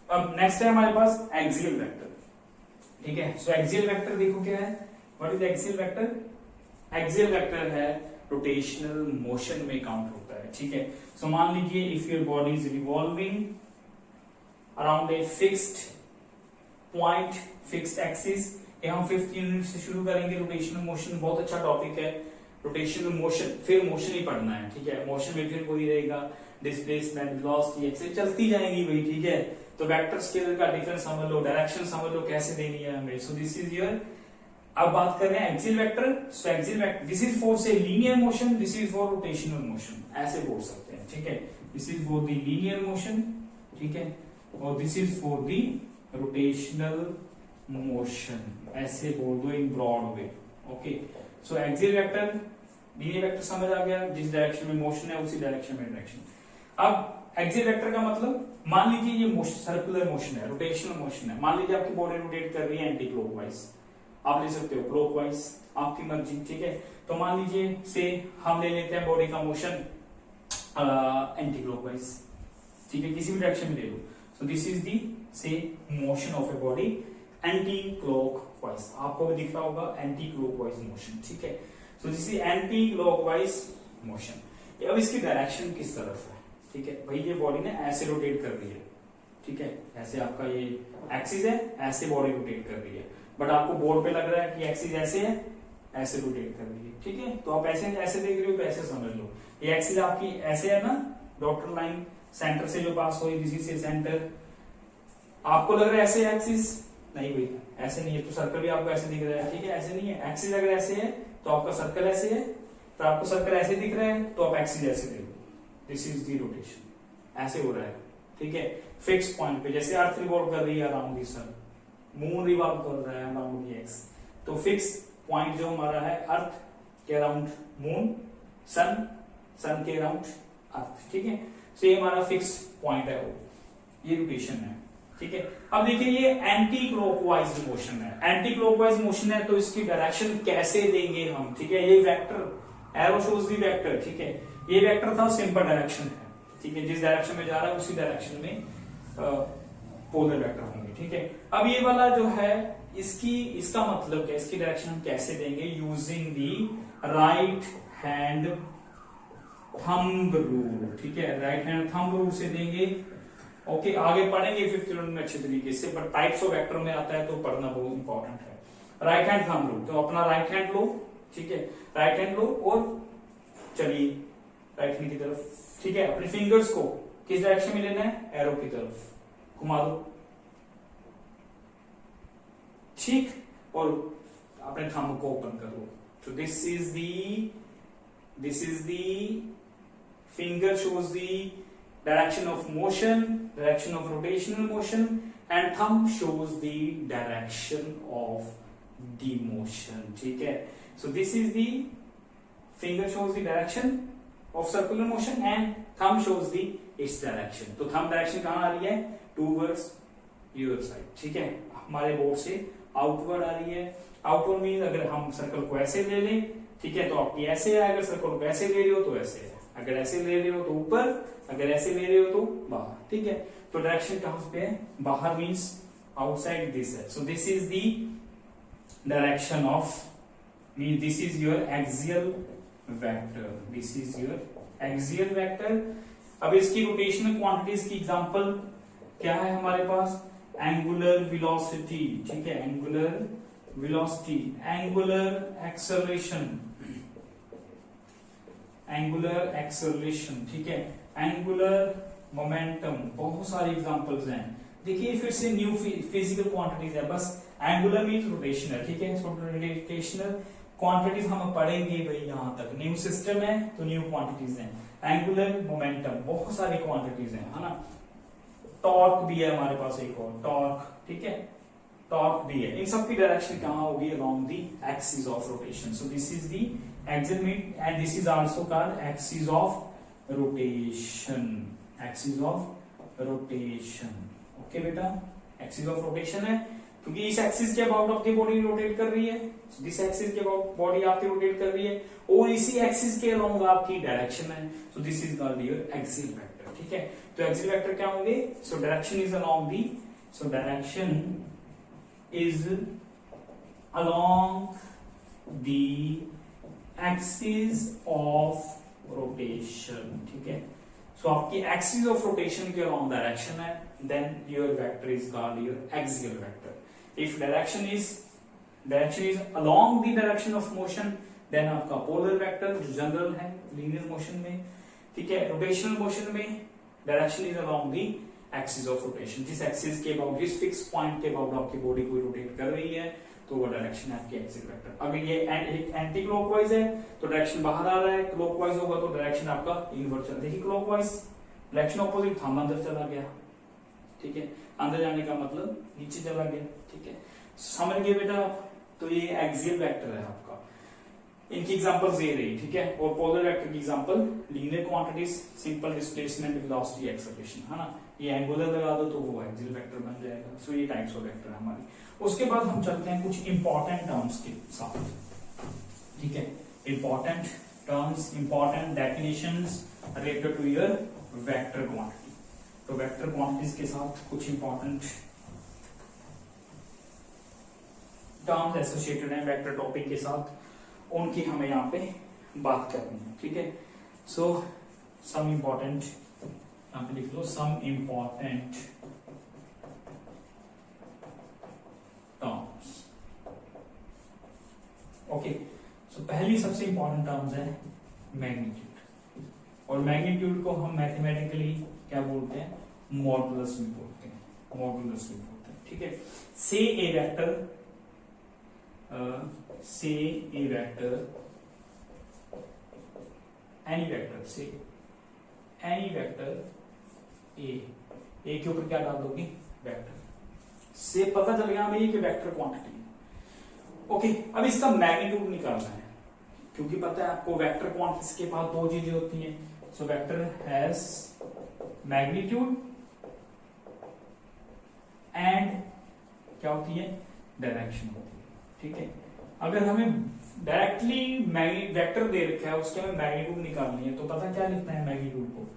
अब नेक्स्ट है हमारे पास एक्सियल वेक्टर, ठीक है। सो एक्सियल वेक्टर देखो क्या है, what is axial vector? Axial vector है रोटेशनल मोशन में काउंट होता है, ठीक है। सो मान लीजिए if your body is revolving around a fixed point, fixed axis, हम 5th यूनिट से शुरू करेंगे। रोटेशनल मोशन बहुत अच्छा टॉपिक है, रोटेशनल मोशन, फिर मोशन ही पढ़ना है, ठीक है। मोशन में फिर कोई रहेगा डिस्प्लेसमेंट, वेलोसिटी, एक्सेल चलती जाएंगी भाई, ठीक है। तो वेक्टर स्केलर का डिफरेंस समझ लो, डायरेक्शन समझ लो कैसे देनी है हमें। सो दिस इज योर, अब बात कर रहे हैं axial vector. So axial vector, this is for say linear motion, this is for rotational motion, ऐसे बोल सकते हैं, ठीक है। This is for the linear motion, ठीक है, और this is for the rotational motion, ऐसे बोल दो in broad way, okay. So axial vector, linear vector समझ आ गया, जिस डायरेक्शन में मोशन है उसी डायरेक्शन में डायरेक्शन। अब एक्सियल वेक्टर का मतलब, मान लीजिए ये मोशन सर्कुलर मोशन है, रोटेशनल मोशन है। मान लीजिए आपकी बॉडी रोटेट कर रही है एंटी क्लॉकवाइज, आप ले सकते हो क्लॉकवाइज, आपकी मर्जी, ठीक है। तो मान लीजिए से हम ले लेते हैं बॉडी का मोशन एंटी क्लॉकवाइज, ठीक है, किसी भी डायरेक्शन में ले लो। सो दिस इज दी से motion of a body anti clockwise, आपको भी दिख रहा होगा एंटी क्लॉकवाइज मोशन, ठीक है। So this is anti clockwise motion. अब इसकी डायरेक्शन किस तरफ है, ठीक है भाई, ये बॉडी ने ऐसे रोटेट कर रही है, ठीक है, ऐसे आपका ये एक्सिस है, ऐसे बॉडी रोटेट कर रही है, बट आपको बोर्ड पे लग रहा है कि एक्सिस ऐसे है, ऐसे रोटेट कर रही है, ठीक है। तो आप ऐसे ऐसे देख रहे हो तो ऐसे समझ लो, ये एक्सिस आपकी ऐसे है ना, डॉटर लाइन सेंटर से जो पास हुई, दिस इज सेंटर। आपको लग रहा है ऐसे एक्सिस, नहीं भाई ऐसे नहीं है, तो सर्कल भी आपको ऐसे दिख रहा है, ठीक है, ऐसे नहीं है। एक्सिस अगर ऐसे है तो आपका सर्कल ऐसे है, तो आपको सर्कल ऐसे दिख रहा है तो आप एक्सिस ऐसे देखो, दिस इज द रोटेशन, ऐसे हो रहा है, ठीक है। फिक्स पॉइंट पे, जैसे अर्थ रिवॉल्व कर रही है around the sun, moon revolve कर रहा है अराउंड दी एक्स, तो फिक्स पॉइंट जो हमारा है अर्थ के अराउंड मून, सन, सन के अराउंड अर्थ, ठीक है। तो ये हमारा फिक्स पॉइंट है, वो ये रोटेशन है, ठीक है। अब देखिए ये एंटी क्लॉकवाइज मोशन है, एंटी क्लॉकवाइज मोशन है तो इसकी डायरेक्शन कैसे देंगे हम, ठीक है। ये vector arrow shows the vector, ठीक है, ये वेक्टर था, सिंपल डायरेक्शन है, ठीक है, जिस डायरेक्शन में जा रहा है उसी डायरेक्शन में पोलर वेक्टर होंगे, ठीक है। अब ये वाला जो है इसका मतलब क्या, इसकी डायरेक्शन हम कैसे देंगे, using the right hand thumb rule, ठीक है, राइट हैंड थंब रूल से देंगे। ओके, आगे पढ़ेंगे 5th यूनिट में अच्छे तरीके से, बट टाइप्स ऑफ वेक्टर में आता है तो पढ़ना बहुत इंपॉर्टेंट है। राइट हैंड थंब रूल, तो अपना राइट हैंड लो, ठीक है, राइट हैंड लो और चलिए राइट हैंड की तरफ, ठीक है, अपने फिंगर्स को किस डायरेक्शन में लेना है, एरो की तरफ घुमा दो, ठीक, और अपने थंब को ओपन कर लो। तो this is the finger shows the direction of motion, direction of rotational motion, and thumb shows the direction of the motion, ठीक है। So this is the finger shows the direction of circular motion and thumb shows the its direction। तो thumb direction कहाँ आ रही है, towards your side, ठीक है, हमारे board से आउटवर्ड आ रही है। आउटवर्ड मीन अगर हम सर्कल को ऐसे ले लें, ठीक है, तो आपकी ऐसे है, अगर सर्कल को ऐसे ले रहे हो तो ऐसे है, अगर ऐसे ले रहे हो तो ऊपर, अगर ऐसे ले रहे हो तो बाहर, ठीक है। तो डायरेक्शन कहां पे है, बाहर मींस आउटसाइड दिस है। So this is the direction of, mean this is your axial vector, this is your axial vector. अब इसकी रोटेशनल क्वांटिटीज की एग्जांपल क्या है हमारे पास, एंगुलर वेलोसिटी, ठीक है, angular velocity, angular acceleration, angular acceleration, ठीक है, एंगुलर मोमेंटम, बहुत सारे एग्जांपल्स हैं। देखिए फिर से न्यू फिजिकल क्वांटिटीज है, बस एंगुलर मींस रोटेशनल, ठीक है, रोटेशनल क्वांटिटीज हम पढ़ेंगे भाई, यहां तक न्यू सिस्टम है तो न्यू क्वांटिटीज हैं। एंगुलर मोमेंटम, बहुत सारी क्वांटिटीज हैं, है ना। टॉर्क भी है हमारे पास, एक और टॉर्क, ठीक है, टॉर्क भी है। इन सब की डायरेक्शन कहां होगी, along the axis of rotation. So this is the axial mean and this is also called axis of rotation, axis of rotation, okay बेटा, axis of rotation है क्योंकि इस एक्सिस के अबाउट आपकी बॉडी रोटेट कर रही है, दिस एक्सिस के अबाउट बॉडी आपकी रोटेट कर रही है और इसी एक्सिस के अलोंग आपकी डायरेक्शन है। So this is called your axial vector, ठीक है। तो एक्सियल वेक्टर क्या होंगे, so direction is along the, so direction is along the axis of rotation, ठीक है। सो आपकी एक्सिस ऑफ रोटेशन के अलोंग डायरेक्शन है, then your vector is called your axial vector. If direction is along the direction of motion, then आपका polar vector जो general है linear motion में, ठीक है। रोटेशनल मोशन में direction is along the axis of rotation, जिस axis के about, जिस फिक्स पॉइंट के अबाउट आपकी बॉडी को रोटेट कर रही है तो वो डायरेक्शन है आपकी एक्सियल वेक्टर। अगर ये एंटी क्लॉकवाइज है तो डायरेक्शन बाहर आ रहा है, क्लॉकवाइज होगा तो डायरेक्शन आपका इनवर्ट चल, देखिए क्लॉकवाइज डायरेक्शन ऑपोजिट, थंब अंदर चला गया, ठीक है, अंदर जाने का मतलब नीचे चला गया, ठीक है, समझ गए बेटा आप। तो ये एक्सियल वेक्टर है आपका, इनकी एग्जांपल्स ये रही, ठीक है। और पोलर वेक्टर की example linear quantities, simple displacement, velocity, acceleration, है ना। ये एंगुलर लगा दो तो वो एक्सियल वेक्टर बन जाएगा। सो ये टाइप्स ऑफ वेक्टर है हमारी। उसके बाद हम चलते हैं कुछ इंपॉर्टेंट टर्म्स के साथ, ठीक है, important terms, important definitions related to your vector quantity. तो वेक्टर क्वांटिटीज के साथ कुछ इंपॉर्टेंट टर्म्स एसोसिएटेड हैं वेक्टर टॉपिक के साथ, उनकी हमें यहाँ पे बात करनी है, ठीक है। सो सम इंपॉर्टेंट, यहाँ पे लिख लो, सम इंपॉर्टेंट टर्म्स, ओके। पहली सबसे इंपॉर्टेंट टर्म्स है मैग्नीट्यूड, और मैग्नीट्यूड को हम मैथमेटिकली क्या बोलते हैं, मॉडुलस भी बोलते हैं, मॉडुलस भी बोलते हैं, ठीक है। से ए वेक्टर एनी वेक्टर से एनी वेक्टर ए के ऊपर क्या डाल दोगे, वेक्टर, से पता चल गया हमें ये कि वेक्टर क्वांटिटी। ओके, अब इसका मैग्नीट्यूड निकालना है, क्योंकि पता है आपको वेक्टर क्वांटिटीज के पास दो चीजें होती हैं। So vector has magnitude and क्या होती है, डायरेक्शन होती है, ठीक है। अगर हमें डायरेक्टली वेक्टर दे रखा है, उसके हमें मैग्नीट्यूड निकालनी है, तो पता क्या लिखना है मैग्नीट्यूड को।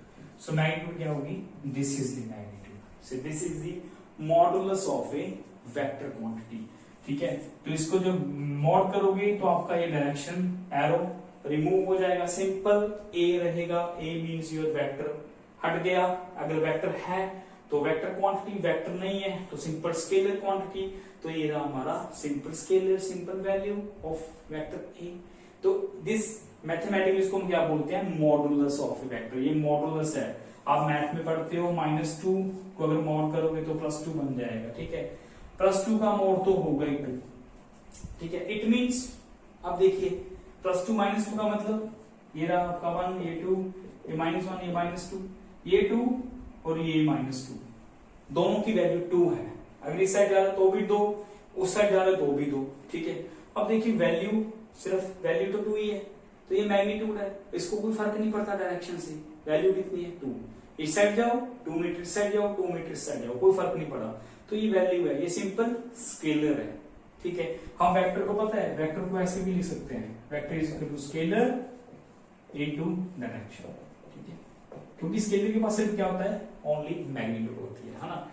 सो मैग्नीट्यूड क्या होगी, this is the magnitude, so this is the modulus of a vector quantity, ठीक है। तो इसको जब मॉड करोगे तो आपका ये डायरेक्शन एरो रिमूव हो जाएगा, सिंपल ए रहेगा, ए मींस योर वेक्टर हट गया। अगर वेक्टर है तो वेक्टर क्वांटिटी, वेक्टर नहीं है तो सिंपल स्केलर क्वांटिटी, तो ये रहा हमारा simple scalar, simple value of vector A. तो दिस मैथमेटिक्स इसको हम क्या बोलते हैं, मॉडुलस ऑफ ए वेक्टर, ये मॉडुलस है। आप मैथ में पढ़ते हो -2 को अगर मॉड करोगे तो +2 बन जाएगा, ठीक है। +2 का मॉड तो होगा ही 2, ठीक है। इट मींस अब देखिए +2 -2 का मतलब ये रहा आपका 1, ये 2, ये -1, ये -2, ये 2 और ये -2, दोनों की वैल्यू 2 है। अगर इस साइड जा रहा तो भी 2, उस साइड जा रहा तो भी 2, ठीक है। अब देखिए वैल्यू, सिर्फ वैल्यू तो 2 ही है, तो ये मैग्नीट्यूड है, इसको कोई फर्क नहीं पड़ता डायरेक्शन से, वैल्यू कितनी है 2। इस साइड जाओ 2 मीटर, इस साइड जाओ 2 मीटर, इस साइड जाओ, कोई फर्क नहीं पड़ा, तो ये वैल्यू है, ये सिंपल स्केलर है, ठीक है। हम वेक्टर को पता है, वेक्टर को ऐसे भी लिख सकते हैं, vector is equal to scalar into direction, ठीक है। क्योंकि स्केलर के पास सिर्फ क्या होता है, ओनली मैग्नीट्यूड होती है ना।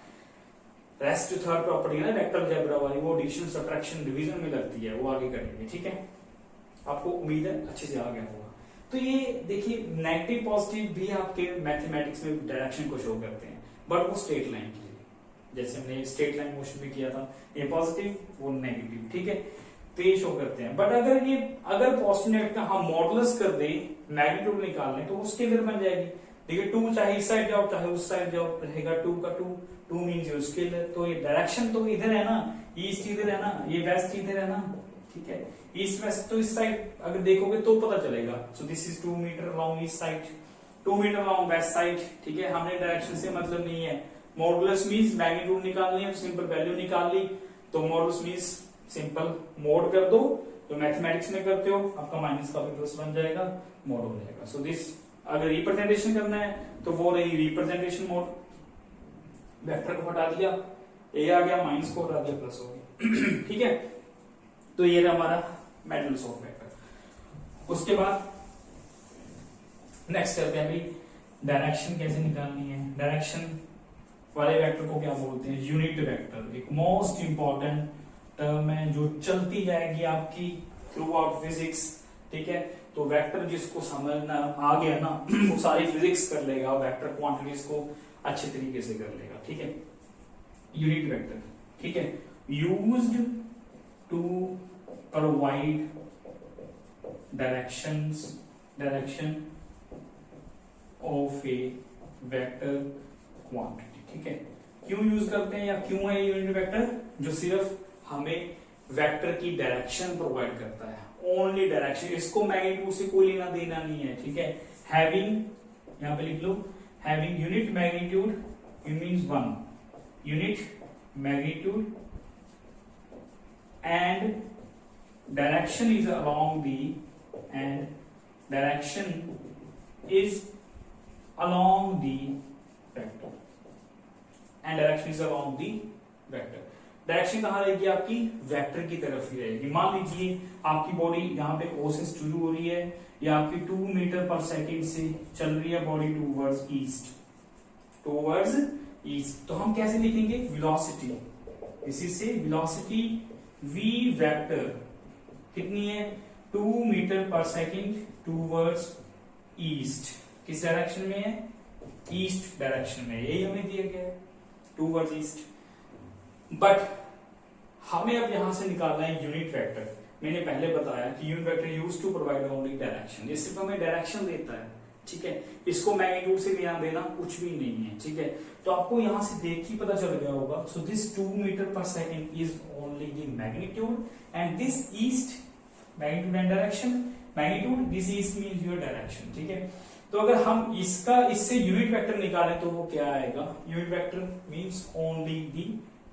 रेस्ट जो थर्ड प्रॉपर्टी है ना वेक्टर अलजेब्रा वाली, वो एडिशन, सब्ट्रैक्शन, डिवीजन में लगती है, वो आगे करेंगे, ठीक है। आपको उम्मीद है अच्छे से आ गया होगा। तो ये देखिए नेगेटिव पॉजिटिव भी आपके मैथमेटिक्स में डायरेक्शन को शो करते हैं, बट वो स्ट्रेट लाइन के लिए, जैसे हमने स्ट्रेट लाइन मोशन भी किया था, ये पॉजिटिव वो नेगेटिव, ठीक है, तो ये शो करते हैं। बट अगर पॉजिटिव नेगेटिव हम मॉडुलस कर दे, मैग्नीट्यूड निकाल लें, तो वो स्केलर बन जाएगी। देखिए 2 चाहे इस साइड जाओ चाहे उस साइड जाओ, रहेगा 2 का 2 मींस योर स्केलर। तो ये डायरेक्शन तो इधर है ना, ईस्ट इधर है ना, ये वेस्ट इधर है ना, ठीक है। ईस्ट वेस्ट तो इस साइड अगर देखोगे तो पता चलेगा। So this is 2 metre along east side, 2 metre along west side, ठीक है। हमने डायरेक्शन से मतलब नहीं है। मॉडुलस मींस मैग्नीट्यूड निकालनी है, सिंपल वैल्यू निकाल ली, तो मॉडुलस मींस सिंपल मोड कर दो, तो मैथमेटिक्स में करते हो आपका माइनस का भी प्लस बन जाएगा, मोड हो जाएगा। सो दिस अगर रिप्रेजेंटेशन करना है तो वो रही रिप्रेजेंटेशन मोड, वेक्टर को हटा दिया, ए आ गया, माइनस को हटा दिया, प्लस हो गया, ठीक है। तो ये रहा हमारा मॉडुलस ऑफ वेक्टर। उसके बाद नेक्स्ट करते हैं अभी डायरेक्शन कैसे निकालनी है। डायरेक्शन वाले वेक्टर को क्या बोलते हैं, यूनिट वेक्टर। एक मोस्ट इंपॉर्टेंट टर्म है जो चलती जाएगी आपकी थ्रू आउट फिजिक्स, ठीक है। तो वेक्टर जिसको समझना आ गया ना वो सारी फिजिक्स कर लेगा, वेक्टर क्वांटिटीज को अच्छे तरीके से कर लेगा, ठीक है। यूनिट वेक्टर, ठीक है, used to provide direction of a vector quantity, ठीक है। क्यों यूज करते हैं या क्यों है यूनिट वेक्टर, जो सिर्फ हमें वेक्टर की डायरेक्शन प्रोवाइड करता है, ओनली डायरेक्शन, इसको मैग्नीट्यूड से कोई लेना देना नहीं है, ठीक है। हैविंग, यहां पे लिख लो, having unit magnitude, it means 1 unit magnitude and direction is along the and direction is along the vector and direction is along the vector. Direction कहां रहेगी आपकी, वेक्टर की तरफ ही रहेगी। मान लीजिए आपकी बॉडी यहाँ पे O से शुरू हो रही है, या आपकी 2 मीटर पर सेकेंड से चल रही है बॉडी टूवर्ड्स ईस्ट, तो हम कैसे लिखेंगे, वेलोसिटी, इसी से वेलोसिटी v वेक्टर कितनी है, 2 मीटर पर सेकेंड टूवर्ड्स ईस्ट, किस डायरेक्शन में है, ईस्ट डायरेक्शन में, यही हमें दिया गया है, टूवर्ड्स ईस्ट। बट हमें अब यहां से निकालना है यूनिट वेक्टर। मैंने पहले बताया कि unit vector used to provide only direction, ये सिर्फ हमें डायरेक्शन देता है, ठीक है। इसको मैग्नीट्यूड से लेना देना कुछ भी नहीं है, ठीक है। तो आपको यहां से देख ही पता चल गया होगा। सो दिस 2 मीटर पर second is only the magnitude and this east magnitude and direction, magnitude this east means your direction, ठीक है। तो अगर हम इसका इससे यूनिट वेक्टर निकालें तो वो क्या आएगा, unit vector means only the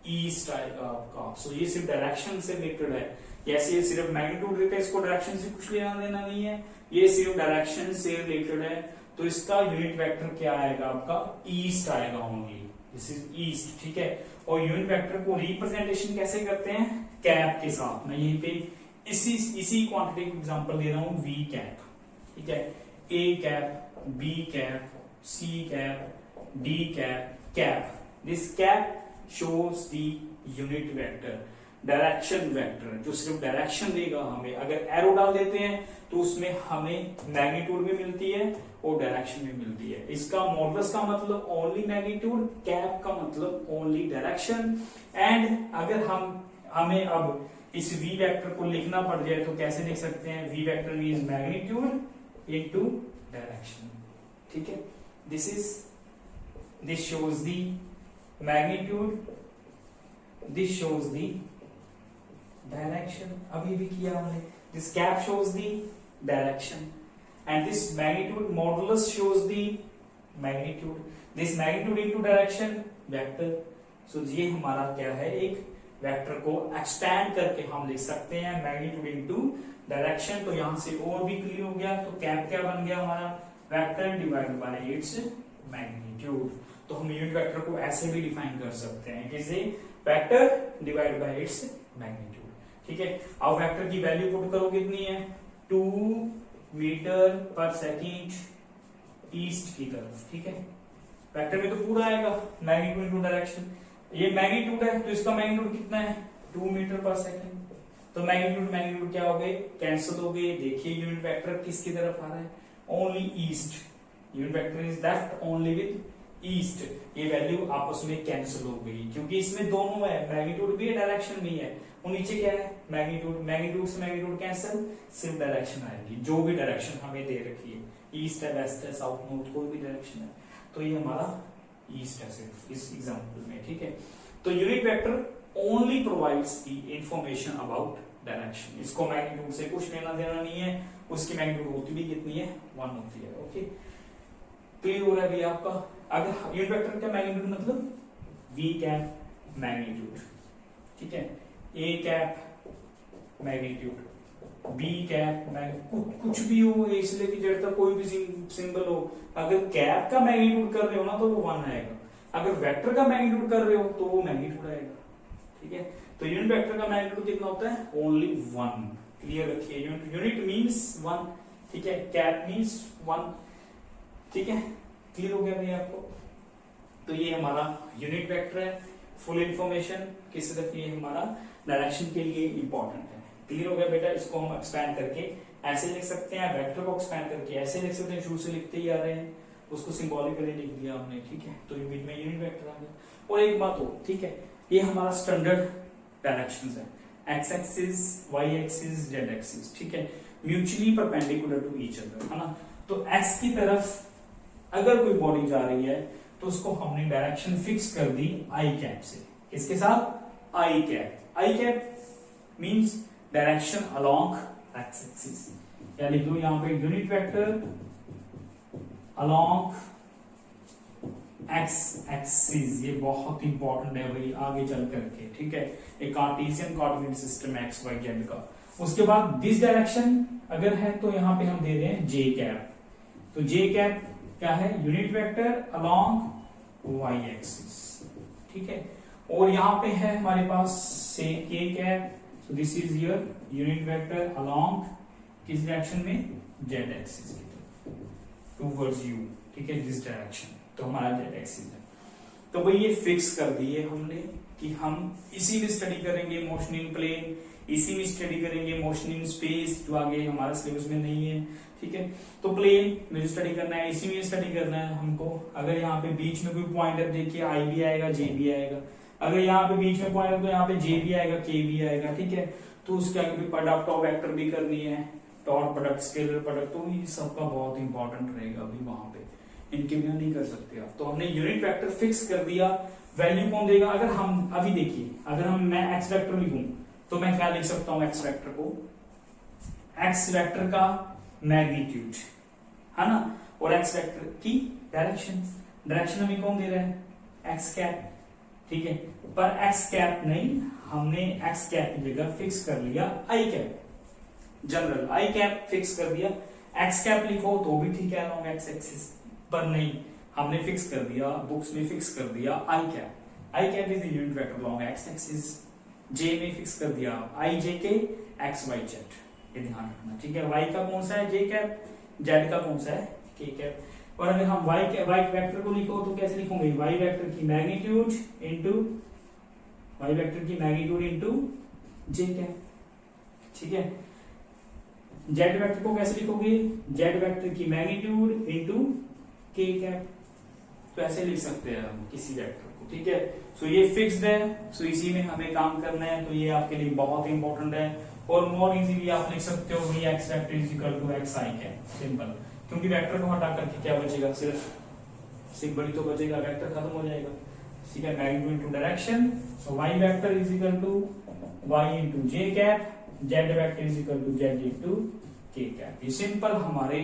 east आएगा आपका। सो ये सिर्फ डायरेक्शन से रिलेटेड है, जैसे ये सिर्फ मैग्नीट्यूड देता है, इसको डायरेक्शन से कुछ लेना देना नहीं है, ये सिर्फ डायरेक्शन से रिलेटेड है। तो इसका यूनिट वेक्टर क्या आएगा आपका, ईस्ट आएगा ओनली, दिस इज ईस्ट, ठीक है। और यूनिट वेक्टर को रिप्रेजेंटेशन कैसे करते हैं, कैप के साथ। मैं यहीं पे इसी क्वांटिटी का एग्जांपल दे रहा हूं, वी कैप, ठीक है, A cap, B cap, C cap, D cap, cap. This cap shows the unit vector, direction vector जो सिर्फ डायरेक्शन देगा हमें। अगर एरो डाल देते हैं तो उसमें हमें मैग्नीट्यूड भी मिलती है और डायरेक्शन भी मिलती है। इसका मॉडुलस का मतलब ओनली मैग्नीट्यूड, कैप का मतलब ओनली डायरेक्शन। एंड अगर हमें अब इस v वेक्टर को लिखना पड़ जाए तो कैसे लिख सकते हैं, v vector means magnitude into direction, ठीक है। This shows the magnitude, this shows the direction, अभी भी किया हमने। this cap shows the direction and this magnitude modulus shows the magnitude, this magnitude into direction vector। so ये हमारा क्या है, एक वेक्टर को एक्सपैंड करके हम लिख सकते हैं मैग्नीट्यूड इनटू डायरेक्शन। तो यहां से और भी क्लियर हो गया। तो कैप क्या बन गया हमारा, vector divided by its magnitude. तो हम यूनिट वेक्टर को ऐसे भी डिफाइन कर सकते हैं, जैसे vector divide by its magnitude, ठीक है। अब वेक्टर की वैल्यू पुट करो, कितनी है, 2 मीटर पर सेकेंड ईस्ट की तरफ, ठीक है। वेक्टर में तो पूरा आएगा मैग्नीट्यूड इनटू डायरेक्शन, ये मैग्नीट्यूड है तो इसका मैग्नीट्यूड कितना है, 2 मीटर पर सेकेंड। तो मैग्नीट्यूड क्या हो गए, कैंसिल हो गए। देखिए यूनिट वेक्टर किसकी तरफ आ रहा है, only east, unit vector is left only with east. ये वैल्यू आपस में कैंसिल हो गई क्योंकि इसमें दोनों है, मैग्नीट्यूड भी है डायरेक्शन भी है। और नीचे क्या है, मैग्नीट्यूड, मैग्नीट्यूड से मैग्नीट्यूड कैंसिल, सिर्फ डायरेक्शन आएगी, जो भी डायरेक्शन हमें दे रखी है, ईस्ट है, वेस्ट है, साउथ नॉर्थ, कोई भी डायरेक्शन है। तो ये हमारा ईस्ट है सिर्फ इस एग्जाम्पल में, ठीक है। तो unit vector only provides the information about direction, इसको मैग्नीट्यूड से कुछ लेना देना नहीं है। उसकी मैग्नीट्यूड होती भी कितनी है, 1 होती है, ओके। क्लियर हो रहा है आपका। अगर यूनिट वेक्टर का मैग्नीट्यूड मतलब v कैप मैग्नीट्यूड, ठीक है, a cap magnitude, b cap कुछ भी हो, a से लेकर z तक कोई भी सिंबल हो, अगर कैप का मैग्नीट्यूड कर रहे हो ना तो वो 1 आएगा, अगर वेक्टर का मैग्नीट्यूड कर रहे हो तो वो मैग्नीट्यूड आएगा, ठीक है। तो यूनिट वेक्टर का मैग्नीट्यूड कितना होता है, ओनली 1। क्लियर रखिए, यूनिट मींस 1, ठीक है, कैप मींस 1, ठीक है। क्लियर हो गया भैया आपको। तो ये हमारा यूनिट वेक्टर है, फुल इंफॉर्मेशन किस तरफ, ये हमारा डायरेक्शन के लिए इंपॉर्टेंट है। क्लियर हो गया बेटा। इसको हम एक्सपैंड करके ऐसे लिख सकते हैं, वेक्टर को एक्सपैंड करके ऐसे लिख सकते हैं, शुरू से लिखते ही आ रहे हैं, उसको सिंबॉलिकली लिख दिया हमने, ठीक है। तो बीच में यूनिट वेक्टर आ गया। और एक बात हो, ठीक है, ये हमारा स्टैंडर्ड डायरेक्शंस है, x axis, y axis, z axis, ठीक है, mutually perpendicular to each other, है ना। तो एक्स की तरफ अगर कोई बॉडी जा रही है तो उसको हमने डायरेक्शन फिक्स कर दी आई कैप से, किसके साथ, I cap. I cap means direction along x axis, या लिख दो यहां पे unit vector along x axis. ये बहुत इंपॉर्टेंट है भाई आगे चल करके, ठीक है। एक Cartesian coordinate system x y z का। उसके बाद दिस डायरेक्शन अगर है तो यहां पे हम दे रहे हैं जे कैप। तो जे कैप क्या है, unit vector along y axis, ठीक है। और यहां पे है हमारे पास से के cap, so this is your unit vector along किस डायरेक्शन में, जेड एक्सिस की तरफ, टुवर्ड्स यू, ठीक है, दिस डायरेक्शन। तो हमारा जेड एक्सिस है। तो भाई ये फिक्स कर दिए हमने कि हम इसी में स्टडी करेंगे मोशन इन प्लेन, इसी में स्टडी करेंगे मोशन इन स्पेस, जो आगे हमारे सिलेबस में नहीं है, ठीक है। तो प्लेन में स्टडी करना है, इसी में स्टडी करना है हमको। अगर यहाँ पे बीच में कोई पॉइंट है, देखिए आई भी आएगा, जे भी आएगा। अगर यहाँ पे बीच में पॉइंट है तो यहाँ पे जे भी आएगा, के भी आएगा, ठीक है। तो उसके आगे भी प्रोडक्ट ऑफ वेक्टर भी करनी है, डॉट प्रोडक्ट, स्केलर प्रोडक्ट, तो ये सबका बहुत इंपॉर्टेंट रहेगा अभी वहां पे, इनके बिना नहीं कर सकते आप। तो हमने यूनिट वेक्टर फिक्स कर दिया, वैल्यू कौन देगा? अगर हम अभी देखिए, अगर मैं एक्स वेक्टर लिखूं तो मैं क्या लिख सकता हूं एक्स वेक्टर को? एक्स वेक्टर का मैग्नीट्यूड है ना, और एक्स वेक्टर की डायरेक्शन, डायरेक्शन हमें कौन दे रहा है? एक्स कैप, ठीक है। पर एक्स कैप नहीं, हमने एक्स कैप की जगह फिक्स कर लिया I cap, general I cap fix कर दिया। एक्स कैप लिखो तो भी ठीक है लॉन्ग एक्स एक्सिस, पर नहीं, हमने फिक्स कर दिया, बुक्स में फिक्स कर दिया I cap. I cap is the unit vector long x axis. J में फिक्स कर दिया आई जे के एक्स वाई जेड, ये ध्यान रखना, ठीक है। वाई का कौन सा है? जे कैप, जेड का कौन सा है? के कैप। और अगर हम वाई वेक्टर को लिखो तो कैसे लिखोगे? वाई वेक्टर की मैग्नीट्यूड इनटू वाई वेक्टर की मैग्नीट्यूड इनटू जे कैप, ठीक है। जेड वेक्टर को कैसे लिखोगे? जेड वेक्टर की मैग्नीट्यूड इनटू के कैप, तो ऐसे लिख सकते हैं हम किसी वेक्टर को, ठीक है। सो ये फिक्स्ड है, सो इसी में हमें काम करना है, तो ये आपके लिए बहुत इंपॉर्टेंट है। और मोर इजीली आप लिख सकते हो v x vector is equal to x i cap, simple, क्योंकि वेक्टर को हटा करके क्या बचेगा? सिर्फ सिंबल ही तो बचेगा, वेक्टर खत्म हो जाएगा, ठीक है। Magnitude into direction, so y vector is equal to y into j cap, z vector is equal to z into k cap. ये सिंपल हमारे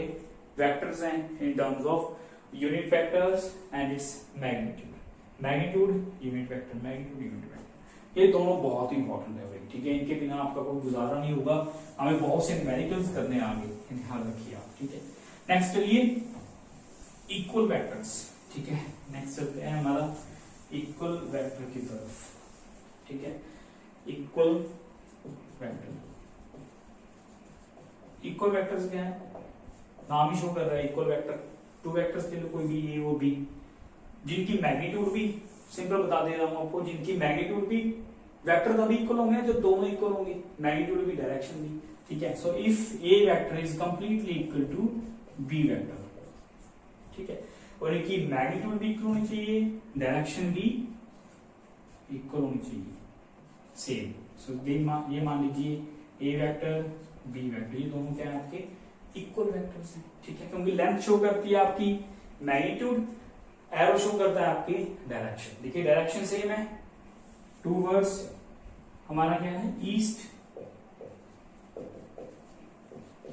वेक्टर्स हैं in terms of unit vectors and its magnitude, magnitude unit vector, magnitude unit vector, ये दोनों बहुत important है भाई, ठीक है। इनके बिना आपका कोई गुजारा नहीं होगा, हमें बहुत से न्यूमेरिकल्स करने आगे, ध्यान रखिए आप, ठीक है। नेक्स्ट चलिए इक्वल वेक्टर्स, ठीक है। नेक्स्ट चलते हैं हमारा इक्वल वेक्टर की तरफ, ठीक है। इक्वल वेक्टर, इक्वल वेक्टर्स क्या है? नाम ही शो कर रहा है इक्वल वेक्टर। टू वेक्टर्स ले लो कोई भी, ए और बी, जिनकी मैग्नीट्यूड भी, सिंपल बता दे रहा हूं आपको, जिनकी मैग्नीट्यूड भी, वेक्टर तभी इक्वल होंगे जो दोनों इक्वल होंगे, मैग्नीट्यूड भी डायरेक्शन भी, ठीक है। So if a vector is completely equal to b vector, ठीक है, और इनकी मैग्नीट्यूड भी इक्वल होनी चाहिए, डायरेक्शन भी इक्वल होनी चाहिए, सेम। सो ये मान लीजिए ए वेक्टर बी वेक्टर, ये दोनों क्या है आपके? इक्वल वेक्टर्स हैं, ठीक है, क्योंकि लेंथ शो करती है आपकी मैग्नीट्यूड, एरो शो करता है आपकी डायरेक्शन। देखिए डायरेक्शन सेम है, टूवर्ड्स हमारा क्या है? ईस्ट,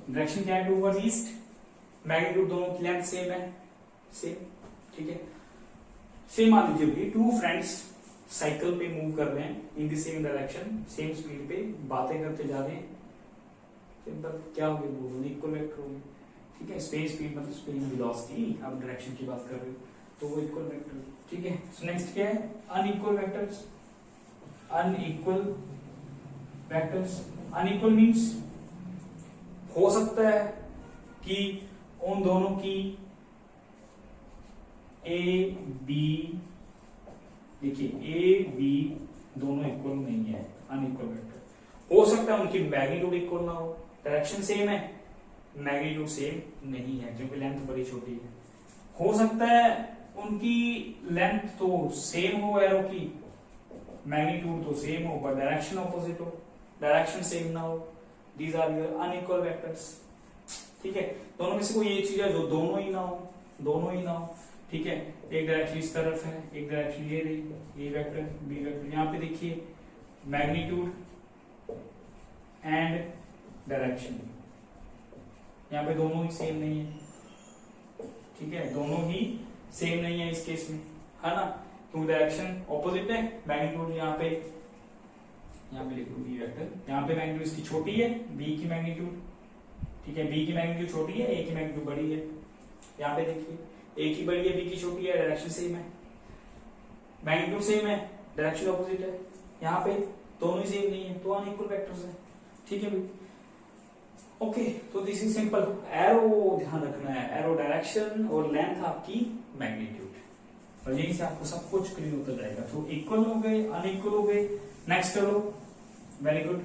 डायरेक्शन क्या है? टूवर्ड्स ईस्ट, मैग्नीट्यूड दोनों की लेंथ सेम है, सेम, ठीक है। सेम मान लीजिए भी टू फ्रेंड्स साइकिल पे मूव कर रहे हैं इन the same direction, same speed पे बातें करते जा रहे हैं, सिंपल क्या हो गया? वो इक्वल वेक्टर हो गए, ठीक है। स्पेस स्पीड मतलब स्पेस वेलोसिटी, आप डायरेक्शन की बात कर रहे हो तो वो इक्वल वेक्टर, ठीक है। सो नेक्स्ट क्या है? Unequal vectors, unequal vectors, unequal means हो सकता है कि उन दोनों की ए बी, देखिए ए बी दोनों इक्वल नहीं है, अनइक्वल वेक्टर। हो सकता है उनकी मैग्नीट्यूड इक्वल ना हो, डायरेक्शन सेम है, मैग्नीट्यूड सेम नहीं है क्योंकि लेंथ बड़ी छोटी है। हो सकता है उनकी लेंथ तो सेम हो एरो की, मैग्नीट्यूड तो सेम हो, पर डायरेक्शन ऑपोजिट हो, डायरेक्शन सेम ना हो। These are your unequal vectors, ठीक है। दोनों में से कोई एक चीज है जो दोनों ही ना हो, दोनों ही ना हो, ठीक है। एक डायरेक्शन इस तरफ है, एक डायरेक्शन ये रही, ए वेक्टर बी वेक्टर। यहाँ पे देखिए मैग्नीट्यूड एंड डायरेक्शन, यहाँ पे दोनों ही सेम नहीं है, ठीक है, दोनों ही सेम नहीं है इस केस में, है ना, क्योंकि डायरेक्शन ऑपोजिट है। मैग्नीट्यूड यहाँ पे लिख लो बी वेक्टर, यहाँ पे मैग्नीट्यूड इसकी छोटी है, बी की मैग्नीट्यूड, ठीक है, बी की मैग्नीट्यूड छोटी है, ए की मैग्नीट्यूड बड़ी है। यहाँ पे देखिए ए की बड़ी है, बी की छोटी है, डायरेक्शन सेम है, मैग्नीट्यूड सेम है, डायरेक्शन ऑपोजिट है। यहाँ पे दोनों ही सेम नहीं है, तो अनइक्वल वेक्टर्स है, ठीक है भाई। ओके, तो दिस इज सिंपल। एरो ध्यान रखना है, एरो डायरेक्शन और लेंथ आपकी मैग्नीट्यूड, और यहीं से आपको सब कुछ क्लियर होता जाएगा। तो इक्वल हो गए, अनइक्वल हो गए। नेक्स्ट करो, वेरी गुड।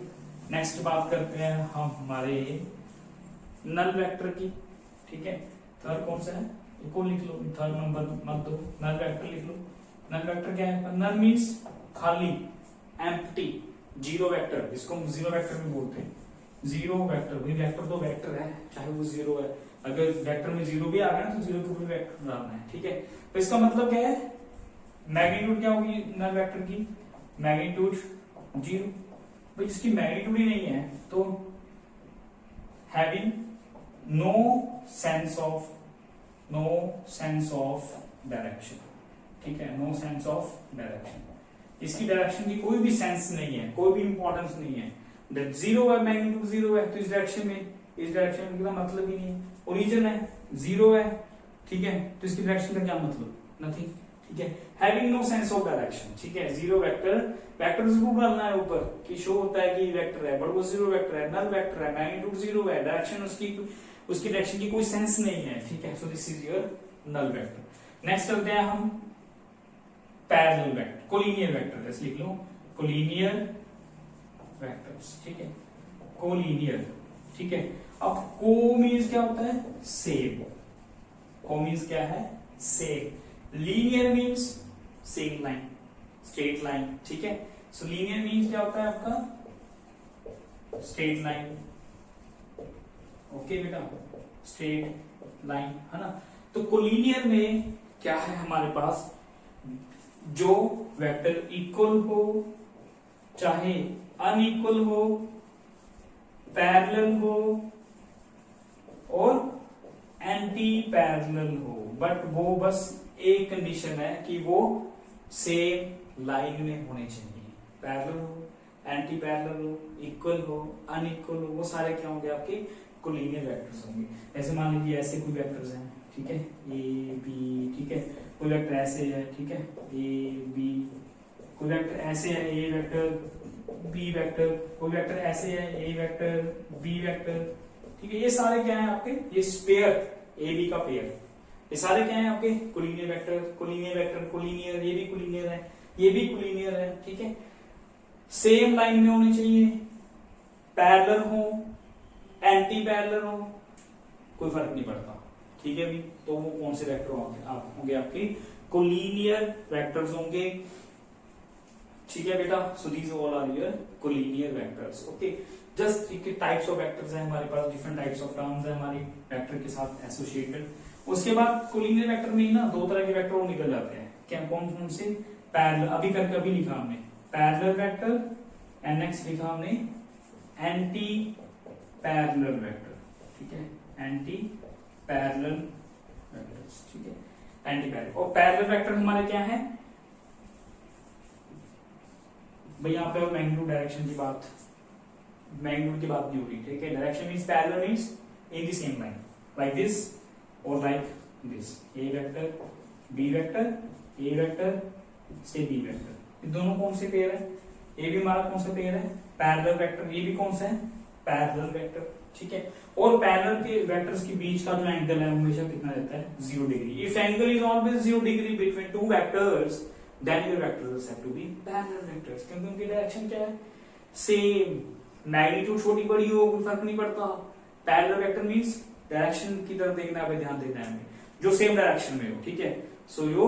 नेक्स्ट बात करते हैं हम हमारे नल वेक्टर की, ठीक है। थर्ड कौन सा है? इक्वल लिख लो, थर्ड नंबर मत दो, नल वेक्टर लिख लो। नल वेक्टर क्या है? नल मीन्स खाली, एम्प्टी, जीरो वेक्टर, इसको हम जीरो वेक्टर भी बोलते हैं। जीरो वेक्टर, भाई वेक्टर तो वेक्टर है, चाहे वो जीरो है, अगर वेक्टर में जीरो भी आ गया तो जीरो के ऊपर वेक्टर डालना है, ठीक है। तो इसका मतलब क्या है, मैग्नीट्यूड क्या होगी नल वेक्टर की, मैग्नीट्यूड जीरो। भाई इसकी मैग्नीट्यूड ही नहीं है तो having no sense of direction, ठीक है, नो सेंस ऑफ डायरेक्शन, इसकी डायरेक्शन की कोई भी सेंस नहीं है, कोई भी इंपॉर्टेंस नहीं है। जीरो है, मैग्नीट्यूड जीरो है, तो इस डायरेक्शन में का मतलब ही नहीं है, ओरिजिन है, जीरो है, ठीक है, तो इसकी डायरेक्शन का क्या मतलब, नथिंग, ठीक है। Having no sense of direction, ठीक है, जीरो वेक्टर, वेक्टर जरूर डालना है ऊपर कि शो होता है कि वेक्टर है, बट वो जीरो वेक्टर है, नल वेक्टर है, मैग्नीट्यूड जीरो है, डायरेक्शन उसकी डायरेक्शन की कोई सेंस नहीं है, ठीक है। So this is your null vector. Next चलते हैं हम पैरेलल वेक्टर, कोलिनियर वेक्टर, जैसे लिख लो कोलिनियर वेक्टर्स, ठीक है, कोलिनियर, ठीक है। अब को मीन्स क्या होता है, सेम, को मीन्स क्या है, same, linear means same line, straight line, ठीक है। सो लीनियर मीन्स क्या होता है आपका, स्ट्रेट लाइन, ओके बेटा, स्ट्रेट लाइन, है ना। तो कोलिनियर में क्या है हमारे पास, जो वेक्टर इक्वल हो चाहे अनइक्वल हो, पैरेलल हो और एंटी पैरेलल हो, बट वो बस एक कंडीशन है कि वो सेम लाइन में होने चाहिए, पैरेलल हो, एंटी पैरेलल हो, इक्वल हो, अनइक्वल हो, वो सारे क्या होंगे आपके कोलिनियर वेक्टर्स होंगे। ऐसे मान लीजिए ऐसे कोई वेक्टर्स हैं, ठीक है, ए बी, ठीक है, कोई वेक्टर ऐसे है, ठीक है, ए बी, कोई वेक्टर ऐसे है, ए वेक्टर बी वेक्टर, कोई वेक्टर ऐसे है, ए वेक्टर बी वेक्टर, ठीक है। ये सारे क्या है आपके, ये पेयर, ए बी का पेयर, ये सारे क्या है आपके collinear vector, collinear vector, collinear, ये भी कोलिनियर है, ये भी कोलिनियर है, ठीक है। सेम लाइन में होने चाहिए, पैरेलल हो, एंटी पैरेलल हो, कोई फर्क नहीं पड़ता, ठीक है भी। तो वो कौन से वेक्टर होंगे आपके कोलिनियर वेक्टर्स होंगे, ठीक है बेटा। So these all are your collinear vectors, okay. Just types of vectors हैं हमारे पास, डिफरेंट टाइप्स ऑफ टर्म्स हैं हमारी वेक्टर के साथ एसोसिएटेड। उसके बाद कोलिनियर वेक्टर में ना दो तरह के वेक्टर और निकल जाते हैं, क्या कौन कौन से, पैरेलल, अभी करके अभी लिखा हमने पैरेलल वेक्टर, एंड नेक्स्ट लिखा हमने एंटी पैरेलल वेक्टर, ठीक है, एंटी पैरेलल वेक्टर्स, ठीक है, एंटी पैरेलल। और पैरेलल वेक्टर हमारे क्या है भाई, यहाँ पे मैग्नीट्यूड डायरेक्शन की बात, मैग्नीट्यूड की बात नहीं हो रही, ठीक है। Direction means parallel means in the same line, like this और like this, A vector B vector, A vector से बी वेक्टर, ये दोनों कौन से पेयर है, ये भी हमारा कौन सा पेयर है, पैरेलल वेक्टर, ये भी कौन सा है, पैरेलल वेक्टर, ठीक है। और पैरेलल के वेक्टर्स के बीच का जो एंगल है हमेशा कितना रहता है, 0 degree. If angle is always 0 degree between two vectors, then your vectors have to be parallel vectors, क्योंकि उनकी डायरेक्शन क्या है, सेम, मैग्नीट्यूड छोटी बड़ी हो कोई फर्क नहीं पड़ता। पैरेलल वेक्टर मींस डायरेक्शन की तरफ देखना है, ध्यान देना है हमें, जो सेम डायरेक्शन में हो, ठीक है। सो यो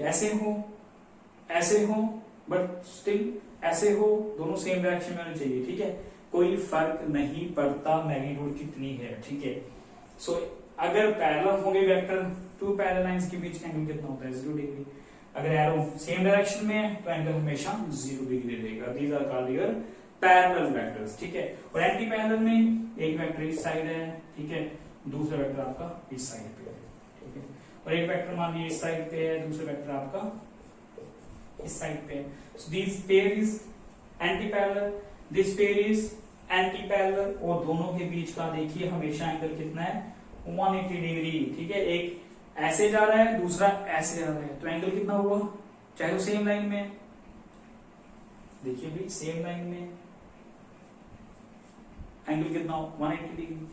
ऐसे हो बट स्टिल ऐसे हो, दोनों सेम डायरेक्शन में होने चाहिए, ठीक है, कोई फर्क नहीं पड़ता मैग्नीट्यूड कितनी है, ठीक है। सो अगर पैरेलल होंगे वेक्टर, टू पैरेलल लाइंस के बीच एंगल कितना होता है, 0 डिग्री। अगर एरो सेम डायरेक्शन में है तो एंगल हमेशा 0 डिग्री रहेगा। These are called your parallel vectors, ठीक है। और एंटी पैरेलल में एक वेक्टर इस साइड है, ठीक है, दूसरा वेक्टर आपका इस साइड पे है, ठीक है। और एक वेक्टर मान लीजिए इस साइड पे है, दूसरा वेक्टर आपका इस साइड पे है। So this pair is anti parallel, this pair is anti parallel, और दोनों के बीच का देखिए हमेशा एंगल कितना है, 180 डिग्री, ठीक है। एक ऐसे जा रहा है, दूसरा ऐसे जा रहा है, तो एंगल कितना हुआ, चाहे वो सेम लाइन में, देखिए भी सेम लाइन में एंगल कितना हो, 180 डिग्री।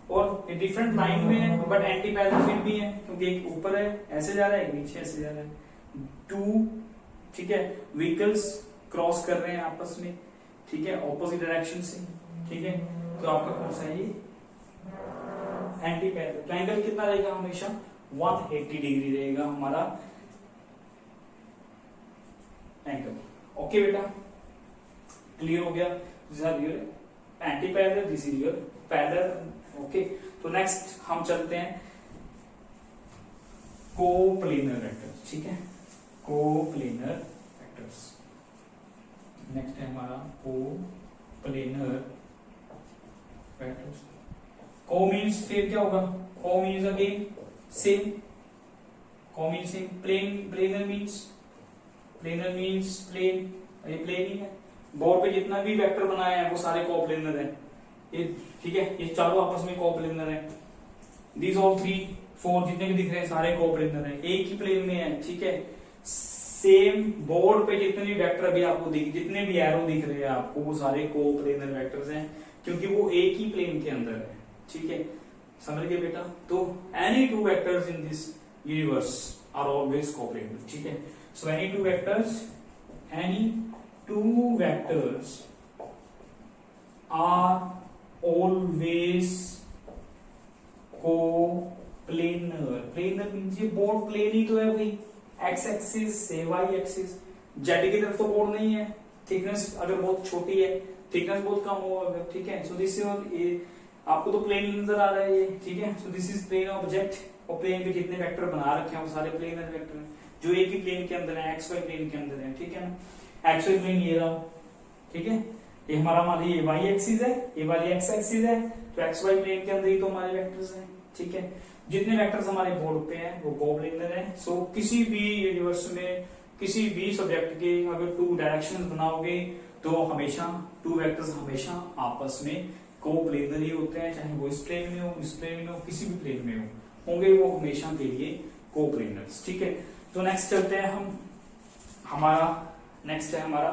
और डिफरेंट लाइन में है बट एंटी पैरेलल फिर भी है, क्योंकि एक ऊपर है ऐसे जा रहा है, एक नीचे ऐसे जा रहा है, टू, ठीक है, व्हीकल्स क्रॉस कर रहे हैं आपस में, ठीक है, ऑपोजिट डायरेक्शन से, ठीक है। तो आपका कौन सा है ये, एंटी पैरेलल। तो एंगल कितना रहेगा हमेशा, 180 डिग्री रहेगा हमारा एंगल, ओके बेटा। क्लियर हो गया? Anti parallel, this is your parallel. Okay, तो नेक्स्ट हम चलते हैं कोप्लेनर वेक्टर्स। ठीक है, कोप्लेनर वेक्टर्स। नेक्स्ट है हमारा कोप्लेनर वेक्टर्स। को मीन्स फिर क्या होगा? Co means again same, co means same. Planar means plane, ये प्लेन ही है। बोर्ड पे जितना भी वेक्टर बनाया है वो सारे कोप्लेनर है ये। ठीक है, ये चारों आपस में कोप्लेनर है। दीज ऑल 3, 4 जितने भी दिख रहे हैं सारे कोप्लेनर है, एक ही प्लेन में है। ठीक है, सेम बोर्ड पे जितने भी वेक्टर अभी आपको जितने भी एरो दिख रहे हैं आपको वो सारे कोप्लेनर वेक्टर्स हैं, क्योंकि वो एक ही प्लेन के अंदर है। ठीक है, समझ गए बेटा? तो any two vectors in this universe are always coplanar. ठीक है, so any two vectors are always coplanar. Planar means ये बोर्ड प्लेन ही तो है भाई, एक्स एक्सिस से वाई एक्सिस। जेड की तरफ तो बोर्ड नहीं है, थिकनेस अगर बहुत छोटी है, थिकनेस बहुत कम हो अगर। ठीक है, सो दिस इज, आपको तो प्लेन नजर आ रहा है ये। ठीक है, so this is plane object, और प्लेन पे जितने वेक्टर बना रखे हैं वो सारे प्लेनर वेक्टर हैं जो एक ही प्लेन के अंदर है, एक्स वाई प्लेन के अंदर है। ठीक है ना, एक्स वाई प्लेन ये रहा। ठीक है, ये हमारा मान लीजिए वाई एक्सिस है, ये वाली एक्स एक्सिस है, तो एक्स वाई प्लेन के अंदर ही तो हमारे वेक्टर्स हैं। ठीक है, जितने वेक्टर्स हमारे बोर्ड पे हैं वो कोप्लेनर हैं। सो किसी भी यूनिवर्स में किसी भी सब्जेक्ट के अगर 2 डायरेक्शन बनाओगे तो हमेशा 2 वेक्टर्स हमेशा आपस में कोप्लेनर ही होते हैं, चाहे वो इस प्लेन में हो, इस प्लेन में हो, किसी भी प्लेन में होंगे वो हमेशा के लिए कोप्लेनर्स। ठीक है, तो नेक्स्ट चलते हैं हम, हमारा नेक्स्ट है हमारा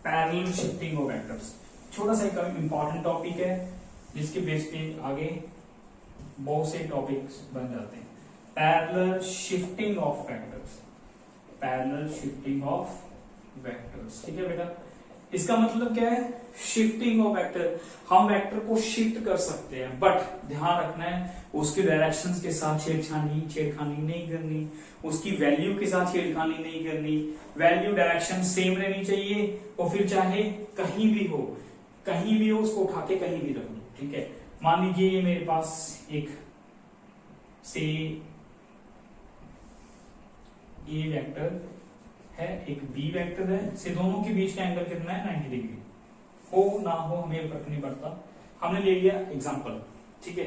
पैरेलल शिफ्टिंग ऑफ वेक्टर्स। छोटा सा एक इंपॉर्टेंट टॉपिक है जिसके बेस पे आगे बहुत से टॉपिक्स बन जाते हैं। Parallel shifting of vectors, parallel shifting of vectors. ठीक है बेटा, इसका मतलब क्या है? Shifting of vector. हम वेक्टर को शिफ्ट कर सकते हैं, बट ध्यान रखना है उसके डायरेक्शंस के साथ छेड़खानी नहीं करनी, उसकी वैल्यू के साथ छेड़खानी नहीं करनी। वैल्यू डायरेक्शन सेम रहनी चाहिए, और फिर चाहे कहीं भी हो उसको उठा के कहीं भी रख दो। ठीक है, मान लीजिए ये मेरे पास एक से ए वेक्टर है, एक बी वेक्टर है, से दोनों के बीच का एंगल कितना है? 90 डिग्री। हो ना हो हमें फर्क नहीं पड़ता, हमने ले लिया एग्जांपल। ठीक है,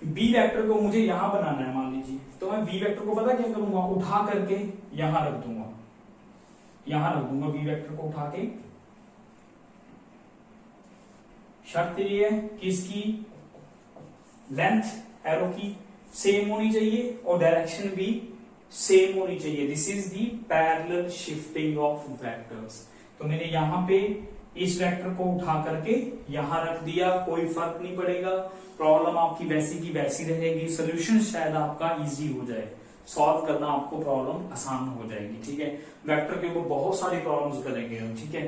बी वेक्टर को मुझे यहां बनाना है मान लीजिए, तो मैं बी वेक्टर को पता क्या करूंगा? उठा करके यहां रख दूंगा, बी वेक्टर को उठा के। शर्त ये है कि इसकी लेंथ एरो की सेम होनी चाहिए और डायरेक्शन भी सेम होनी चाहिए। This is the parallel shifting of vectors. तो मैंने यहां पे इस वेक्टर को उठा करके यहां रख दिया, कोई फर्क नहीं पड़ेगा, प्रॉब्लम आपकी वैसी की वैसी रहेगी, सोल्यूशन शायद आपका इजी हो जाए, सॉल्व करना आपको प्रॉब्लम आसान हो जाएगी। ठीक है, वेक्टर के ऊपर बहुत सारी प्रॉब्लम्स करेंगे हम। ठीक है,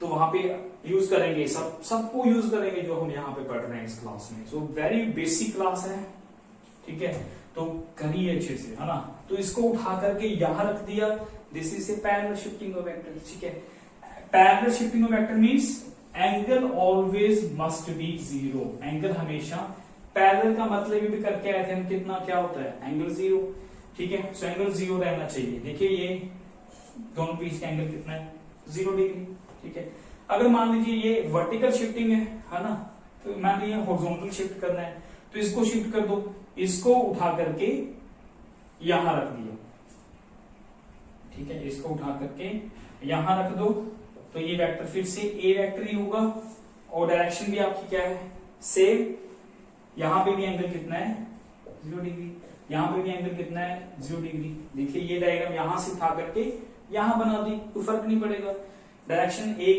तो वहां पे यूज करेंगे, सबको यूज करेंगे जो हम यहाँ पे पढ़ रहे हैं इस क्लास में। सो वेरी बेसिक क्लास है। ठीक है, तो करिए अच्छे से, है ना। तो इसको उठा करके यहां रख दिया, this is A parallel shifting of vector. ठीक है, parallel shifting of vector means angle always must be 0। Angle हमेशा, पैरेलल का मतलब भी करके आए थे हम, कितना क्या होता है? एंगल 0। ठीक है, सो एंगल 0 रहना चाहिए। देखिए ये दोनों बीच का एंगल कितना है? 0 डिग्री। ठीक है, अगर मान लीजिए ये वर्टिकल शिफ्टिंग है ना, तो मान लीजिए हॉरिजॉन्टल शिफ्ट करना है, तो इसको शिफ्ट कर दो, इसको उठा करके यहां रख दिया। ठीक है, इसको उठा करके यहां रख दो, तो ये वेक्टर फिर से ए वेक्टर ही होगा, और डायरेक्शन भी आपकी क्या है? सेम। यहां पे भी एंगल कितना है? 0 डिग्री। यहां पे भी एंगल कितना है? 0 डिग्री। देखिए ये डायग्राम यहां से उठा करके यहां बना दी, कोई फर्क नहीं पड़ेगा। डायरेक्शन ए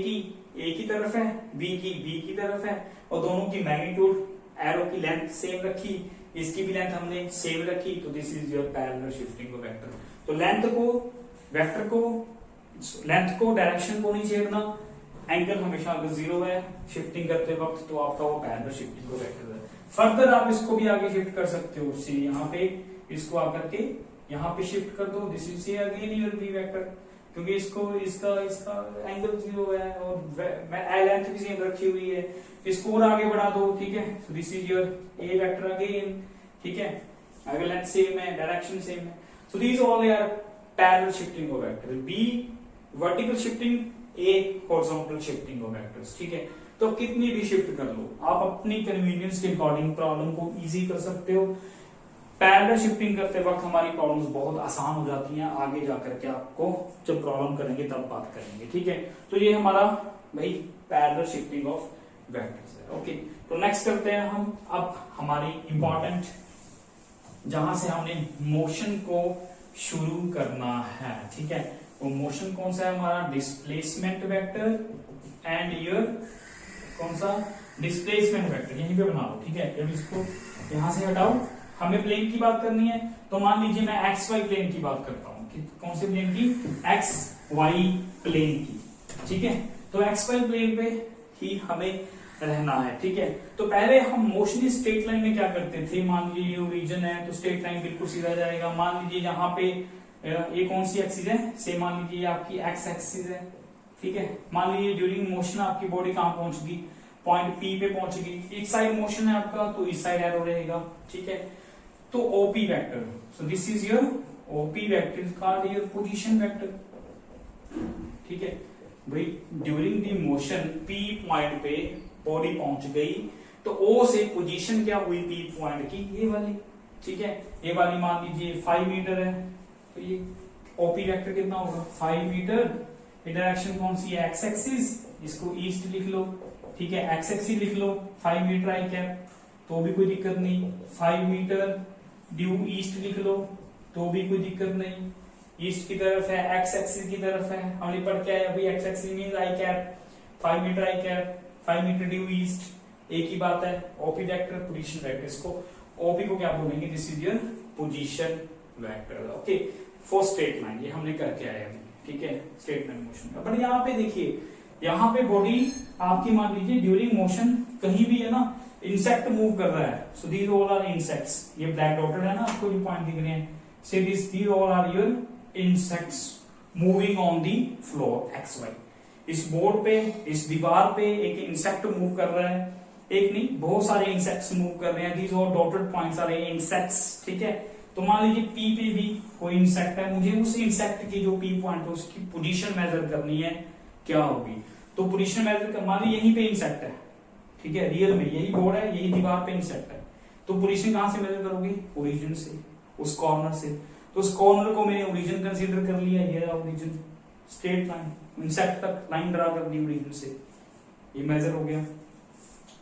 की तरफ है, बी की तरफ है, और दोनों की मैग्नीट्यूड, एरो की लेंथ सेम रखी, इसकी भी लेंथ हमने सेम रखी, तो this is your parallel shifting of vector. तो वेक्टर को डायरेक्शन को नहीं छेड़ना, एंगल हमेशा अगर 0 है शिफ्टिंग करते वक्त, तो आपका वो पैरेलल शिफ्टिंग ऑफ वेक्टर है। फर्दर आप इसको भी आगे शिफ्ट कर सकते हो, यहाँ पे इसको आकर के यहाँ पे शिफ्ट कर दो, this is again your b vector. क्योंकि इसको इसका इसका एंगल 0 है और लेंथ भी सेम रखी हुई है, इसको और आगे बढ़ा दो, ठीक है। So this is your a vector again, ठीक है, अगर लेंथ सेम है, डायरेक्शन सेम है। So these all are parallel shifting of vector, b vertical shifting, a horizontal shifting of vectors, ठीक है। तो कितनी भी शिफ्ट कर लो, आप अपनी कन्वीनियंस के अकॉर्डिंग प्रॉब्लम को इजी कर सकते हो। पैरेलल शिफ्टिंग करते वक्त हमारी प्रॉब्लम्स बहुत आसान हो जाती हैं, आगे जाकर के आपको जब प्रॉब्लम करेंगे तब बात करेंगे, ठीक है। तो ये हमारा भाई पैरेलल शिफ्टिंग ऑफ वेक्टर्स है, ओके। तो नेक्स्ट करते हैं हम अब हमारी इंपॉर्टेंट, जहां से हमने मोशन को शुरू करना है, ठीक है। वो मोशन कौन सा है हमारा, डिस्प्लेसमेंट वेक्टर एंड योर कौन सा, डिस्प्लेसमेंट वेक्टर, यहीं पे बना लो, ठीक है। जब इसको यहां से हटाओ, हमें प्लेन की बात करनी है, तो मान लीजिए मैं एक्स वाई प्लेन की बात करता हूं, कौन से प्लेन की, एक्स वाई प्लेन की, ठीक है। तो एक्स वाई प्लेन पे ही हमें रहना है, ठीक है। तो पहले हम मोशन स्ट्रेट लाइन में क्या करते थे, मान लीजिए ये ओरिजिन है तो स्ट्रेट लाइन बिल्कुल सीधा जाएगा। मान लीजिए यहाँ पे ये कौन सी एक्सिस है, से मान लीजिए आपकी एक्स एक्सिस है, ठीक है। मान लीजिए ड्यूरिंग मोशन आपकी बॉडी कहां पहुंचगी, पॉइंट पी पे पहुंचेगी, एक साइड मोशन है आपका तो इस साइड एरो रहेगा, ठीक है। तो OP vector, so this is your OP vector called your position vector, ठीक है भाई। During the motion P point पे बॉडी पहुंच गई, तो ओ से पोजीशन क्या हुई पी पॉइंट की, ये वाली, ठीक है। ये वाली मान लीजिए 5 मीटर है, तो ये ओपी वेक्टर कितना होगा 5 मीटर। डायरेक्शन कौन सी है, एक्स एक्सिस, इसको ईस्ट लिख लो, ठीक है। एक्स एक्सिस लिख लो, 5 मीटर आई कैप, तो भी कोई दिक्कत नहीं। 5 मीटर ड्यू ईस्ट लिख लो, तो भी कोई दिक्कत नहीं। ईस्ट की तरफ है, एक्स एक्सिस की तरफ है, हमने पढ़ के आए अभी, x axis means i cap, 5 metre i cap, 5 metre due east, एक ही बात है। ओपी वेक्टर, पोजीशन वेक्टर, इसको ओपी को क्या बोलेंगे, this is your position vector, okay. For straight line, ये हमने करके आए अभी, ठीक है, स्ट्रेट लाइन मोशन का। बट यहाँ पे देखिए, यहाँ पे बॉडी आपकी मान लीजिए ड्यूरिंग मोशन कहीं भी है ना, इंसेक्ट मूव कर रहा है, so these all are insects, ये ब्लैक डॉटेड है ना आपको जो पॉइंट दिख रहे हैं, say these all are your insects moving on the floor x y. इस बोर्ड पे, इस दीवार पे एक इंसेक्ट मूव कर रहा है, एक नहीं बहुत सारे इंसेक्ट्स मूव कर रहे हैं, these all dotted points are insects, ठीक है। तो मान लीजिए पी पे भी कोई इंसेक्ट है, मुझे उस इंसेक्ट की जो पी पॉइंट है उसकी पोजीशन मेजर करनी है, क्या होगी, तो पोजीशन मेजर कर, मान लीजिए यहीं पे इंसेक्ट है, ठीक है, रियल में यही बोर्ड है, यही दीवार पे इंसेक्ट है, तो पोजीशन कहां से मेजर करोगे, ओरिजिन से, उस कॉर्नर से। तो उस कॉर्नर को मैंने ओरिजिन कंसीडर कर लिया, ये रहा ओरिजिन, स्ट्रेट लाइन, इंसेक्ट तक लाइन ड्रा कर दी ओरिजिन से, ये मेजर हो गया,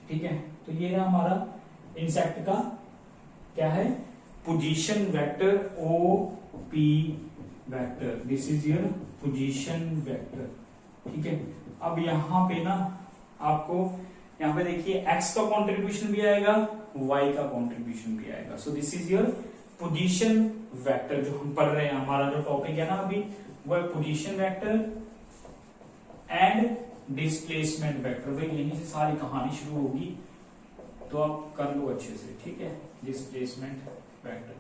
ठीक है। तो ये रहा हमारा इंसेक्ट का क्या है, position vector, O P vector, this is your position vector, ठीक है। अब यहाँ पे ना आपको यहाँ पे देखिए x का कंट्रीब्यूशन भी आएगा, y का कंट्रीब्यूशन भी आएगा, सो this is your position vector. जो हम पढ़ रहे हैं, हमारा जो टॉपिक है ना अभी, वो है position vector and displacement vector. भाई यहीं से सारी कहानी शुरू होगी, तो आप कर लो अच्छे से, ठीक है। Displacement vector,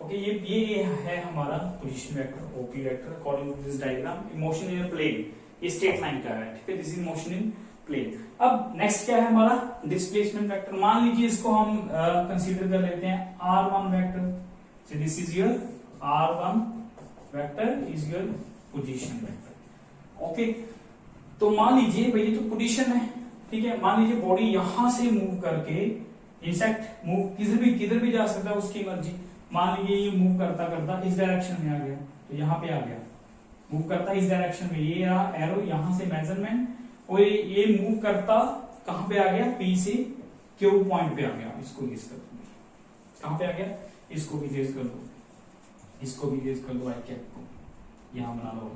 okay. ये है हमारा position vector, OP vector according to this diagram. Motion in plane, ये स्ट्रेट लाइन का है, ठीक है, this is motion in plane. अब नेक्स्ट क्या है हमारा, डिस्प्लेसमेंट वेक्टर। मान लीजिए इसको हम कंसीडर कर लेते हैं r1 vector, so this is your r1 vector is your position vector, okay. तो मान लीजिए भाई ये तो पोजीशन है, ठीक है। मान लीजिए बॉडी यहां से मूव करके, इंसेक्ट मूव किधर भी जा सकता है, उसकी मर्जी। मान लीजिए ये मूव करता करता इस डायरेक्शन में आ गया, तो यहाँ पे आ गया, मूव करता इस डायरेक्शन में, ये एरो यहां से मेजरमेंट, और ये मूव करता कहां पे आ गया, पी से क्यू पॉइंट पे आ गया। इसको गेस कर दो, कहां पे आ गया, इसको भी गेस कर दो, इसको भी गेस कर दो, आई कैप को यहां बना लो,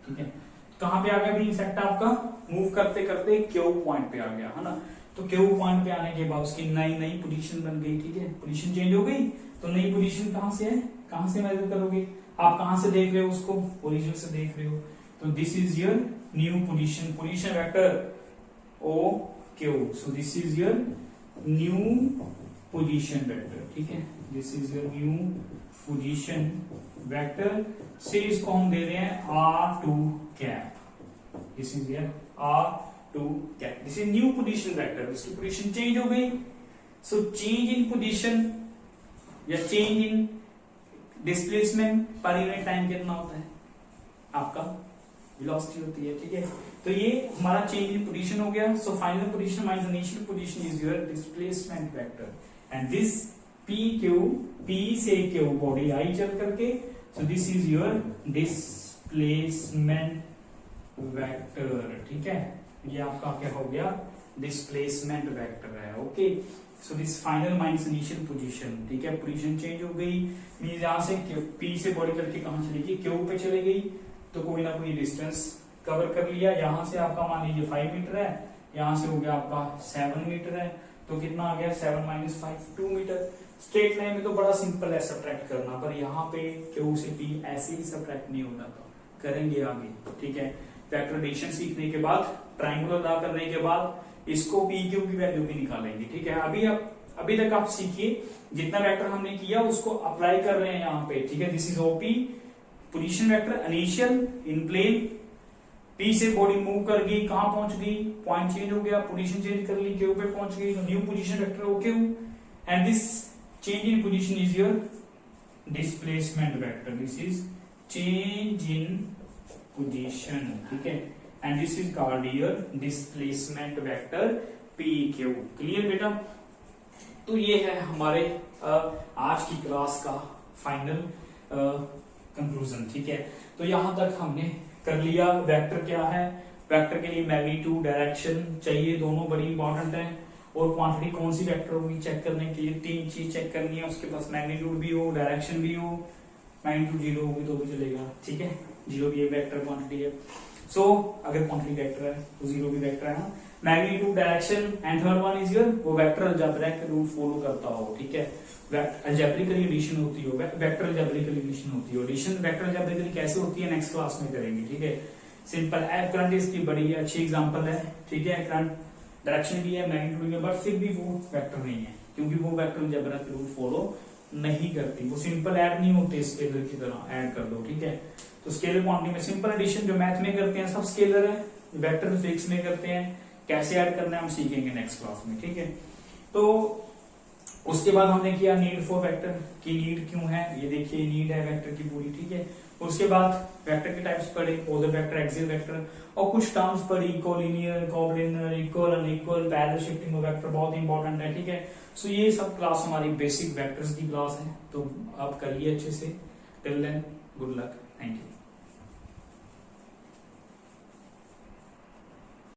ठीक है। कहां पे आ गया भी इंसेक्ट आपका, मूव करते करते क्यू पॉइंट पे आ गया, है ना। तो क्यू पॉइंट पे आने के बाद उसकी नई पोजीशन बन गई, ठीक है, पोजीशन चेंज हो गई। तो नई पोजीशन कहां से है, कहां से मेजर करोगे, आप कहां से देख रहे हो उसको, ओरिजिन से देख रहे हो, तो this is your new position, position vector O Q, so this is your new position vector, ठीक है, this is your new position vector say इसको हम दे रहे हैं R2 cap, this is here R2 cap, this is new position vector, इसकी position change हो गई। सो चेंज इन पोजीशन या change in displacement per unit time कितना होता है आपका, वेलोसिटी होती है, ठीक है। तो ये हमारा चेंज इन पोजीशन हो गया। So final position minus initial position is your displacement vector and this P से Q बॉडी आई चल करके, सो this is your displacement vector, ठीक है। ये आपका क्या हो गया, डिस्प्लेसमेंट वेक्टर है, okay. So this final minus initial position, ठीक है, पोजीशन चेंज हो गई, मींस यहां से P से बॉडी करके कहां चली गई, Q पे चली गई, तो कोई ना कोई डिस्टेंस कवर कर लिया। यहां से आपका मान लीजिए 5 मीटर है, यहां से हो गया आपका 7 मीटर है, तो कितना आ गया 7 माइनस 5 2 मीटर। स्ट्रेट लाइन में तो बड़ा सिंपल है सब्ट्रैक्ट करना, पर यहाँ पे Q से P ऐसे ही सब्ट्रैक्ट नहीं होता, तो करेंगे आगे, ठीक है। वेक्टर एडिशन सीखने के बाद, ट्रायंगुलर ड्रा करने के बाद इसको P Q की वैल्यू भी निकालेंगे, ठीक है। अभी तक आप सीखिए, जितना वेक्टर हमने किया उसको अप्लाई कर रहे हैं यहाँ पे, ठीक है। This is OP position vector initial in plane, P से बॉडी मूव कर गई, कहां पहुंच गई, पॉइंट चेंज हो गया, पोजीशन चेंज कर ली, Q पे पहुंच गई, new position vector OQ and this change in position is your displacement vector, this is change in position, ठीक है, and this is called your displacement vector PQ। Clear बेटा? तो ये है हमारे आज की क्लास का फाइनल कंक्लूजन, ठीक है। तो यहां तक हमने कर लिया वेक्टर क्या है, वेक्टर के लिए मैग्नीट्यूड डायरेक्शन चाहिए, दोनों बड़ी इंपॉर्टेंट है, और क्वांटिटी कौन सी वेक्टर होगी चेक करने के लिए 3 चीज चेक करनी है, उसके पास मैग्नीट्यूड भी हो, डायरेक्शन भी हो, मैग्नीट्यूड 0 होगी तो भी चलेगा, ठीक है, 0 भी एक वेक्टर क्वांटिटी है। सो अगर क्वांटिटी वेक्टर है तो 0 भी वेक्टर है, magnitude direction and third one is your वो वेक्टर अलजेब्रिक रूल फॉलो करता हो, ठीक है, अलजेब्रिकली एडिशन होती हो, वेक्टर अलजेब्रिकली एडिशन होती हो, एडिशन वेक्टर अलजेब्रिकली कैसे होती है नेक्स्ट क्लास में करेंगे, ठीक है। सिंपल है, करंट इसकी बड़ी अच्छी एग्जांपल है, ठीक है, करंट डायरेक्शन भी है, मैग्नीट्यूड भी है, बट फिर भी वो वेक्टर नहीं है, क्योंकि वो वेक्टर अलजेब्रिक रूल फॉलो नहीं करती, वो सिंपल ऐड नहीं होते स्केलर की तरह, ऐड कर दो, ठीक है। तो स्केलर क्वांटिटी में सिंपल एडिशन जो मैथ में करते हैं सब स्केलर है, वेक्टर फिजिक्स में करते हैं, कैसे ऐड करना है हम सीखेंगे नेक्स्ट क्लास में, ठीक है। तो उसके बाद हमने किया नीड फॉर वेक्टर की नीड क्यों है, ये देखिए नीड है वेक्टर की पूरी, ठीक है। उसके बाद वेक्टर के टाइप्स पढ़े, पोलर वेक्टर, एक्सियल वेक्टर, और कुछ टर्म्स पढ़ी, collinear, collinear, equal, unequal, parallel shifting vector बहुत इंपॉर्टेंट है, ठीक है। सो ये सब क्लास हमारी बेसिक वेक्टर्स की क्लास है, तो आप करिए अच्छे से। Till then good luck, thank you.